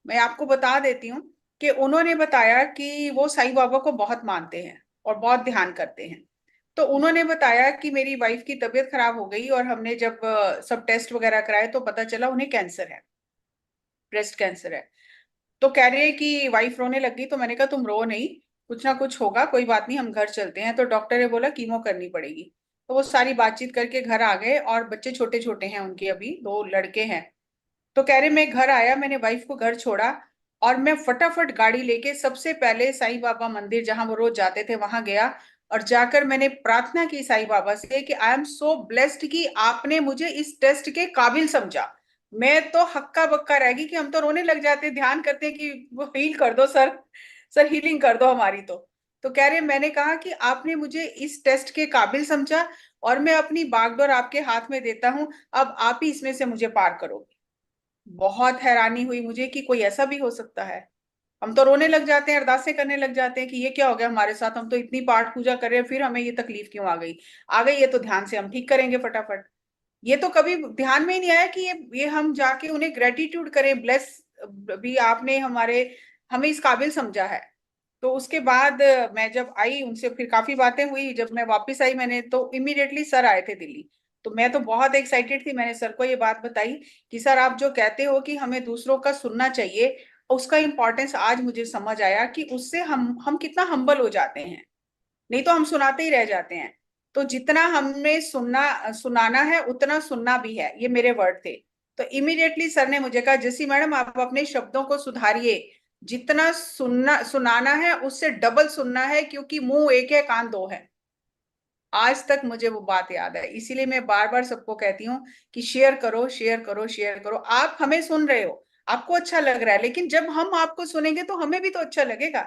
मैं आपको बता देती हूँ कि उन्होंने बताया कि वो साईं बाबा को बहुत मानते हैं और बहुत ध्यान करते हैं। तो उन्होंने बताया कि मेरी वाइफ की तबीयत खराब हो गई और हमने जब सब टेस्ट वगैरह कराए तो पता चला उन्हें कैंसर है, ब्रेस्ट कैंसर है। तो कह रहे हैं कि वाइफ रोने लग गई। तो मैंने कहा तुम रो नहीं, कुछ ना कुछ होगा, कोई बात नहीं, हम घर चलते हैं। तो डॉक्टर ने बोला कीमो करनी पड़ेगी। तो वो सारी बातचीत करके घर आ गए और बच्चे छोटे छोटे हैं उनके, अभी 2 लड़के हैं। तो कह रहे मैं घर आया, मैंने वाइफ को घर छोड़ा और मैं फटाफट गाड़ी लेके सबसे पहले साईं बाबा मंदिर जहां वो रोज जाते थे वहां गया। और जाकर मैंने प्रार्थना की साईं बाबा से कि आई एम सो ब्लेस्ड कि आपने मुझे इस टेस्ट के काबिल समझा। मैं तो हक्का बक्का रह गई कि हम तो रोने लग जाते, ध्यान करते कि वो हील कर दो सर, सर हीलिंग कर दो हमारी। तो कह रहे मैंने कहा कि आपने मुझे इस टेस्ट के काबिल समझा और मैं अपनी बागडोर आपके हाथ में देता हूं, अब आप ही इसमें से मुझे पार करोगे। बहुत हैरानी हुई मुझे कि कोई ऐसा भी हो सकता है। हम तो रोने लग जाते हैं, अरदासें करने लग जाते हैं कि ये क्या हो गया हमारे साथ, हम तो इतनी पाठ पूजा कर रहे हैं फिर हमें ये तकलीफ क्यों आ गई। आ गई ये तो ध्यान से हम ठीक करेंगे फटाफट। ये तो कभी ध्यान में ही नहीं आया कि ये हम जाके उन्हें ग्रेटिट्यूड करें, ब्लेस भी आपने हमारे हमें इस काबिल समझा है। तो उसके बाद मैं जब आई उनसे फिर काफी बातें हुई। जब मैं वापस आई मैंने तो इमीडिएटली सर आए थे दिल्ली। तो मैं तो बहुत एक्साइटेड थी, मैंने सर को ये बात बताई कि सर आप जो कहते हो कि हमें दूसरों का सुनना चाहिए, उसका इम्पोर्टेंस आज मुझे समझ आया कि उससे हम कितना हम्बल हो जाते हैं। नहीं तो हम सुनाते ही रह जाते हैं। तो जितना हमें सुनाना है उतना सुनना भी है, ये मेरे वर्ड थे। तो इमीडिएटली सर ने मुझे कहा जैसी मैडम आप अपने शब्दों को सुधारिए, जितना सुनाना है उससे डबल सुनना है, क्योंकि मुंह एक है कान दो है। आज तक मुझे वो बात याद है, इसीलिए मैं बार बार सबको कहती हूँ कि शेयर करो, शेयर करो, शेयर करो। आप हमें सुन रहे हो, आपको अच्छा लग रहा है, लेकिन जब हम आपको सुनेंगे तो हमें भी तो अच्छा लगेगा।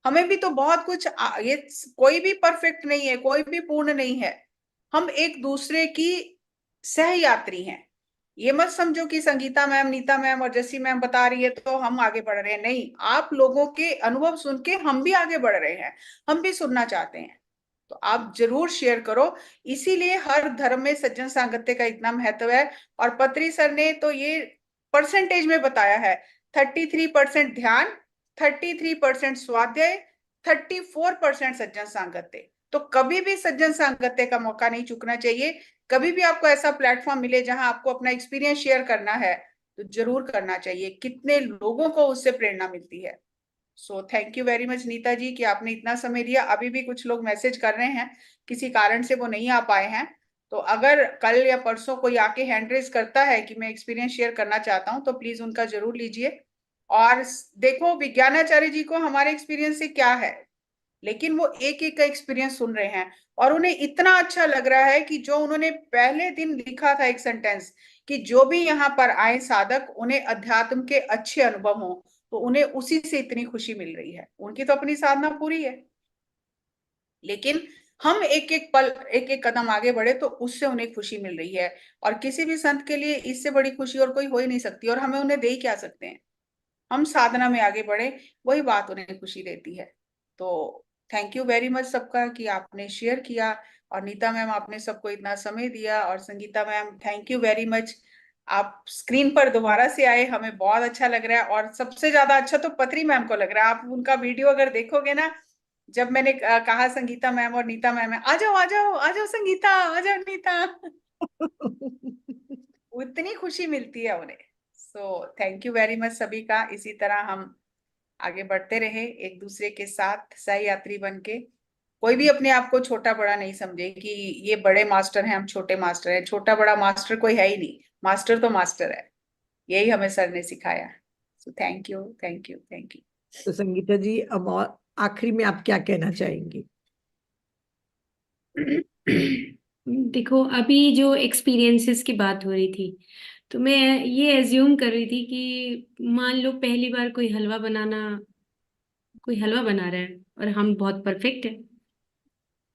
हमें भी तो बहुत कुछ ये कोई भी परफेक्ट नहीं है, कोई भी पूर्ण नहीं है। हम एक दूसरे की सह यात्री हैं। ये मत समझो कि संगीता मैम, नीता मैम और जैसी मैम बता रही है तो हम आगे बढ़ रहे हैं। नहीं, आप लोगों के अनुभव सुन के हम भी आगे बढ़ रहे हैं, हम भी सुनना चाहते हैं। तो आप जरूर शेयर करो। इसीलिए हर धर्म में सज्जन सांगत्य का इतना महत्व है। और पत्री सर ने तो ये परसेंटेज में बताया है, 33% ध्यान, 33% स्वाध्याय, 34% सज्जन सांगत्य। तो कभी भी सज्जन सांगत्य का मौका नहीं चूकना चाहिए। कभी भी आपको ऐसा प्लेटफॉर्म मिले जहां आपको अपना एक्सपीरियंस शेयर करना है तो जरूर करना चाहिए। कितने लोगों को उससे प्रेरणा मिलती है। So thank you very much Neeta ji कि आपने इतना समय दिया। अभी भी कुछ लोग मैसेज कर रहे हैं, किसी कारण से वो नहीं आ पाए हैं। तो अगर कल या परसों कोई आके हैंड रेज करता है कि मैं एक्सपीरियंस शेयर करना चाहता हूँ, तो प्लीज उनका जरूर लीजिए। और देखो, विज्ञानाचार्य जी को हमारे एक्सपीरियंस से क्या है, लेकिन वो एक एक का एक्सपीरियंस सुन रहे हैं और उन्हें इतना अच्छा लग रहा है कि जो उन्होंने पहले दिन लिखा था एक सेंटेंस, कि जो भी यहाँ पर आए साधक उन्हें अध्यात्म के अच्छे अनुभव हो, तो उन्हें उसी से इतनी खुशी मिल रही है। उनकी तो अपनी साधना पूरी है, लेकिन हम एक एक पल एक एक कदम आगे बढ़े तो उससे उन्हें खुशी मिल रही है। और किसी भी संत के लिए इससे बड़ी खुशी और कोई हो ही नहीं सकती, और हमें उन्हें दे ही क्या सकते हैं। हम साधना में आगे बढ़े, वही बात उन्हें खुशी देती है। तो थैंक यू वेरी मच सबका कि आपने शेयर किया। और नीता मैम, आपने सबको इतना समय दिया। और Sangeeta ma'am, thank you very much, आप स्क्रीन पर दोबारा से आए, हमें बहुत अच्छा लग रहा है। और सबसे ज्यादा अच्छा तो पत्री मैम को लग रहा है। आप उनका वीडियो अगर देखोगे ना, जब मैंने कहा संगीता मैम और नीता मैम है, आ जाओ आ जाओ आ जाओ संगीता, आ जाओ नीता, उतनी खुशी मिलती है उन्हें। सो थैंक यू वेरी मच सभी का। इसी तरह हम आगे बढ़ते रहे एक दूसरे के साथ सह यात्री बन के। कोई भी अपने आप को छोटा बड़ा नहीं समझे कि ये बड़े मास्टर हैं, हम छोटे मास्टर हैं। छोटा बड़ा मास्टर कोई है ही नहीं, मास्टर तो मास्टर है। यही हमें सर ने सिखाया। सो thank you thank you thank you. तो संगीता जी, अब और आखिरी में आप क्या कहना चाहेंगी? देखो, अभी जो एक्सपीरियंसेस की बात हो रही थी, तो मैं ये एज्यूम कर रही थी कि मान लो पहली बार कोई हलवा बना रहा है और हम बहुत परफेक्ट है।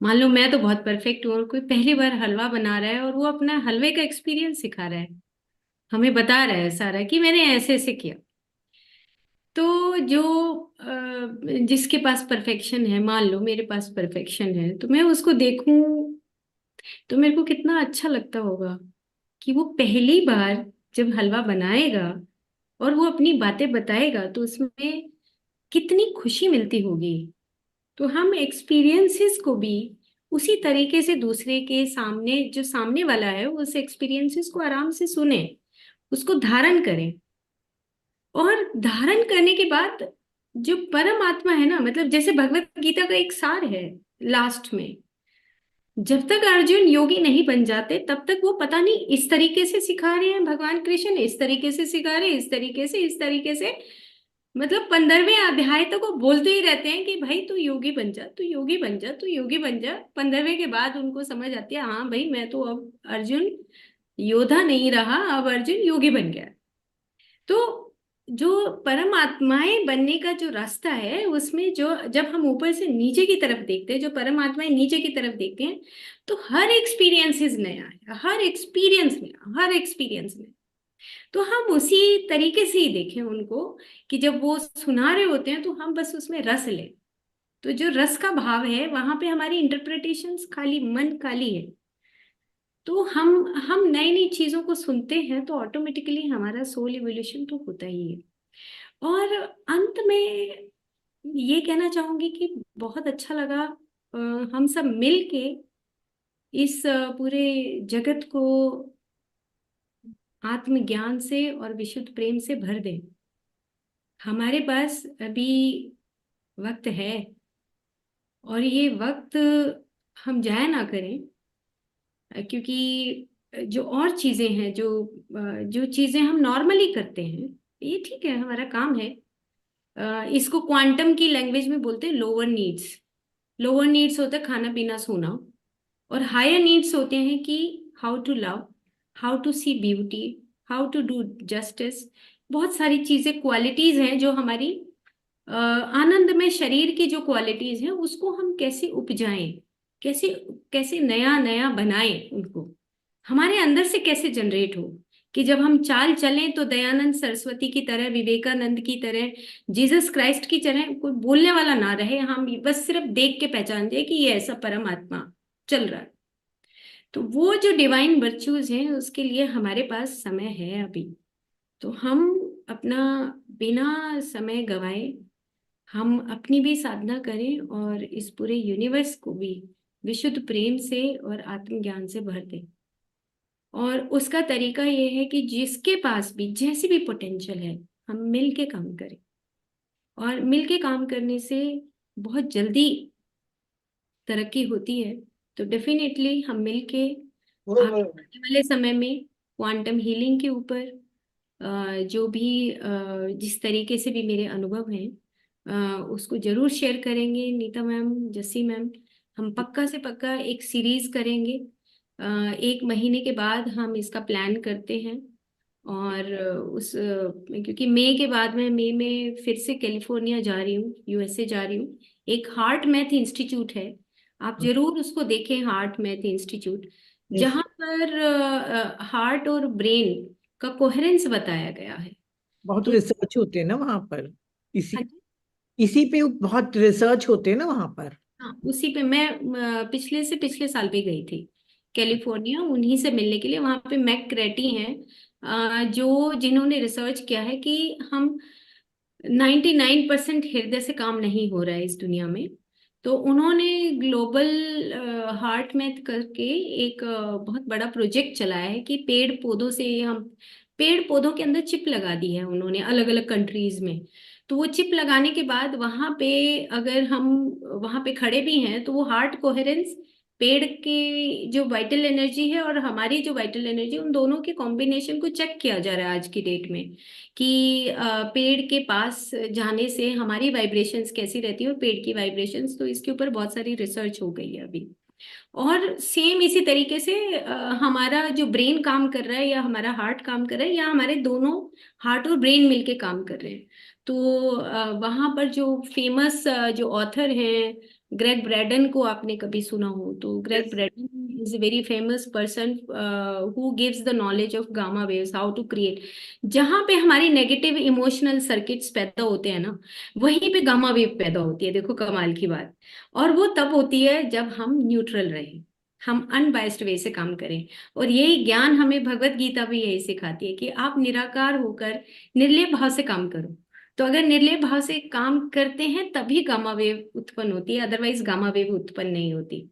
मान लो मैं तो बहुत परफेक्ट हूँ और कोई पहली बार हलवा बना रहा है और वो अपना हलवे का एक्सपीरियंस सिखा रहा है, हमें बता रहा है सारा कि मैंने ऐसे ऐसे किया। तो जो जिसके पास परफेक्शन है, मान लो मेरे पास परफेक्शन है, तो मैं उसको देखूं तो मेरे को कितना अच्छा लगता होगा कि वो पहली बार जब हलवा बनाएगा और वो अपनी बातें बताएगा तो उसमें कितनी खुशी मिलती होगी। तो हम एक्सपीरियंसेस को भी उसी तरीके से दूसरे के सामने, जो सामने वाला है उस एक्सपीरियंसेस को आराम से सुने, उसको धारण करें। और धारण करने के बाद जो परम आत्मा है ना, मतलब जैसे भगवत गीता का एक सार है लास्ट में, जब तक अर्जुन योगी नहीं बन जाते तब तक वो पता नहीं इस तरीके से सिखा रहे हैं, भगवान कृष्ण इस तरीके से सिखा रहे हैं, इस तरीके से इस तरीके से, मतलब 15वें अध्याय तक वो बोलते ही रहते हैं कि भाई तू योगी बन जा, तू योगी बन जा, तू योगी बन जा। 15वें के बाद उनको समझ आती है, हाँ भाई मैं तो अब अर्जुन योद्धा नहीं रहा, अब अर्जुन योगी बन गया। तो जो परमात्माएं बनने का जो रास्ता है, उसमें जो जब हम ऊपर से नीचे की तरफ देखते हैं, जो परमात्माएं नीचे की तरफ देखते हैं, तो हर एक्सपीरियंसेस नया है, हर एक्सपीरियंस में, हर एक्सपीरियंस में। तो हम उसी तरीके से ही देखें उनको, कि जब वो सुना रहे होते हैं तो हम बस उसमें रस लें। तो जो रस का भाव है वहां पे हमारी इंटरप्रिटेशंस खाली, मन खाली है। तो हम नई नई चीजों को सुनते हैं तो ऑटोमेटिकली हमारा सोल इवोल्यूशन तो होता ही है। और अंत में ये कहना चाहूंगी कि बहुत अच्छा लगा हम सब मिल के इस पूरे जगत को आत्मज्ञान से और विशुद्ध प्रेम से भर दें। हमारे पास अभी वक्त है और ये वक्त हम जाया ना करें, क्योंकि जो और चीजें हैं, जो चीजें हम नॉर्मली करते हैं, ये ठीक है, हमारा काम है। इसको क्वांटम की लैंग्वेज में बोलते हैं लोअर नीड्स। लोअर नीड्स होता है खाना पीना सोना, और हायर नीड्स होते हैं कि how to love, how to see beauty, how to do justice. बहुत सारी चीजें, क्वालिटीज हैं जो हमारी आनंद में शरीर की जो क्वालिटीज हैं उसको हम कैसे उपजाएं, कैसे कैसे नया नया बनाएं, उनको हमारे अंदर से कैसे जनरेट हो, कि जब हम चाल चलें तो दयानंद सरस्वती की तरह, विवेकानंद की तरह, जीसस क्राइस्ट की तरह कोई बोलने वाला ना रहे, हम बस सिर्फ देख के पहचान जाए कि ये ऐसा परमात्मा चल रहा है। तो वो जो डिवाइन वर्च्यूज हैं उसके लिए हमारे पास समय है अभी। तो हम अपना बिना समय गवाए हम अपनी भी साधना करें और इस पूरे यूनिवर्स को भी विशुद्ध प्रेम से और आत्मज्ञान से भर दें। और उसका तरीका ये है कि जिसके पास भी जैसी भी पोटेंशियल है, हम मिल के काम करें। और मिलके काम करने से बहुत जल्दी तरक्की होती है। तो डेफिनेटली हम मिलके आने वाले समय में क्वांटम हीलिंग के ऊपर जो भी जिस तरीके से भी मेरे अनुभव हैं उसको जरूर शेयर करेंगे। नीता मैम, जस्सी मैम, हम पक्का से पक्का एक सीरीज करेंगे। 1 महीने के बाद हम इसका प्लान करते हैं। और क्योंकि मई के बाद मई में फिर से कैलिफोर्निया जा रही हूँ, यूएसए जा रही हूँ। एक हार्ट मैथ इंस्टीट्यूट है, आप जरूर उसको देखें, हार्ट मैथ इंस्टीट्यूट, जहाँ पर हार्ट और ब्रेन का कोहेरेंस बताया गया है। बहुत कि रिसर्च होते हैं ना वहां पर, इसी हाँ जी, इसी पे बहुत रिसर्च होते हैं ना वहां पर। हाँ, उसी पे मैं पिछले से पिछले साल भी गई थी कैलिफोर्निया, उन्हीं से मिलने के लिए। वहां पे मैक क्रेटी हैं जो जिन्होंने रिसर्च किया है कि हम 99% हृदय से काम नहीं हो रहा है इस दुनिया में। तो उन्होंने ग्लोबल हार्ट मैथ करके एक बहुत बड़ा प्रोजेक्ट चलाया है कि पेड़ पौधों से हम पेड़ पौधों के अंदर चिप लगा दी है उन्होंने अलग अलग कंट्रीज में। तो वो चिप लगाने के बाद वहां पे अगर हम वहां पे खड़े भी हैं तो वो हार्ट कोहेरेंस, पेड़ की जो वाइटल एनर्जी है और हमारी जो वाइटल एनर्जी, उन दोनों के कॉम्बिनेशन को चेक किया जा रहा है आज की डेट में कि पेड़ के पास जाने से हमारी वाइब्रेशंस कैसी रहती है और पेड़ की वाइब्रेशंस। तो इसके ऊपर बहुत सारी रिसर्च हो गई है अभी। और सेम इसी तरीके से हमारा जो ब्रेन काम कर रहा है या हमारा हार्ट काम कर रहा है या हमारे दोनों हार्ट और ब्रेन मिलके काम कर रहे हैं। तो वहां पर जो फेमस जो ऑथर हैं, ग्रेग ब्रैडन को आपने कभी सुना हो तो Gregg Braden is a very famous person who gives the knowledge of gamma waves, how to create. जहां पे हमारी नेगेटिव इमोशनल सर्किट्स पैदा होते हैं ना, वहीं पे गामा वेव पैदा होती है। देखो कमाल की बात। और वो तब होती है जब हम न्यूट्रल रहें, हम अनबायस्ड वे से काम करें। और यही ज्ञान हमें भगवत गीता भी यही सिखाती है कि आप निराकार होकर निर्लेप भाव से काम करो। तो अगर निर्लेप भाव से काम करते हैं तभी गामा वेव उत्पन्न होती है, अदरवाइज गामा वेव उत्पन्न नहीं होती।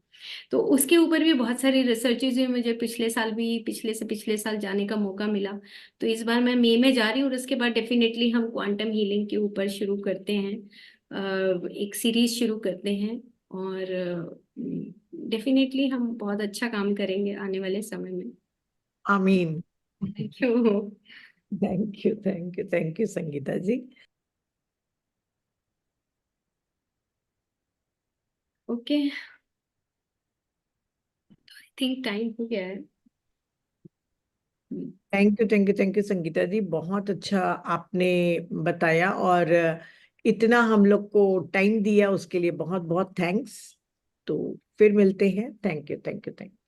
तो उसके ऊपर भी बहुत सारी रिसर्चेज हुई। मुझे पिछले साल भी पिछले से पिछले साल जाने का मौका मिला। तो इस बार मैं मई में जा रही हूँ और उसके बाद डेफिनेटली हम क्वांटम हीलिंग के ऊपर शुरू करते हैं, एक सीरीज शुरू करते हैं। और डेफिनेटली हम बहुत अच्छा काम करेंगे आने वाले समय में। आमीन। Thank you. Thank you, thank you, thank you Sangeeta ji. Okay, I think time हो गया है। Thank you, thank you, thank you Sangeeta ji, बहुत अच्छा आपने बताया और इतना हम लोग को टाइम दिया उसके लिए बहुत बहुत थैंक्स। तो फिर मिलते हैं। Thank you, thank you, thank you.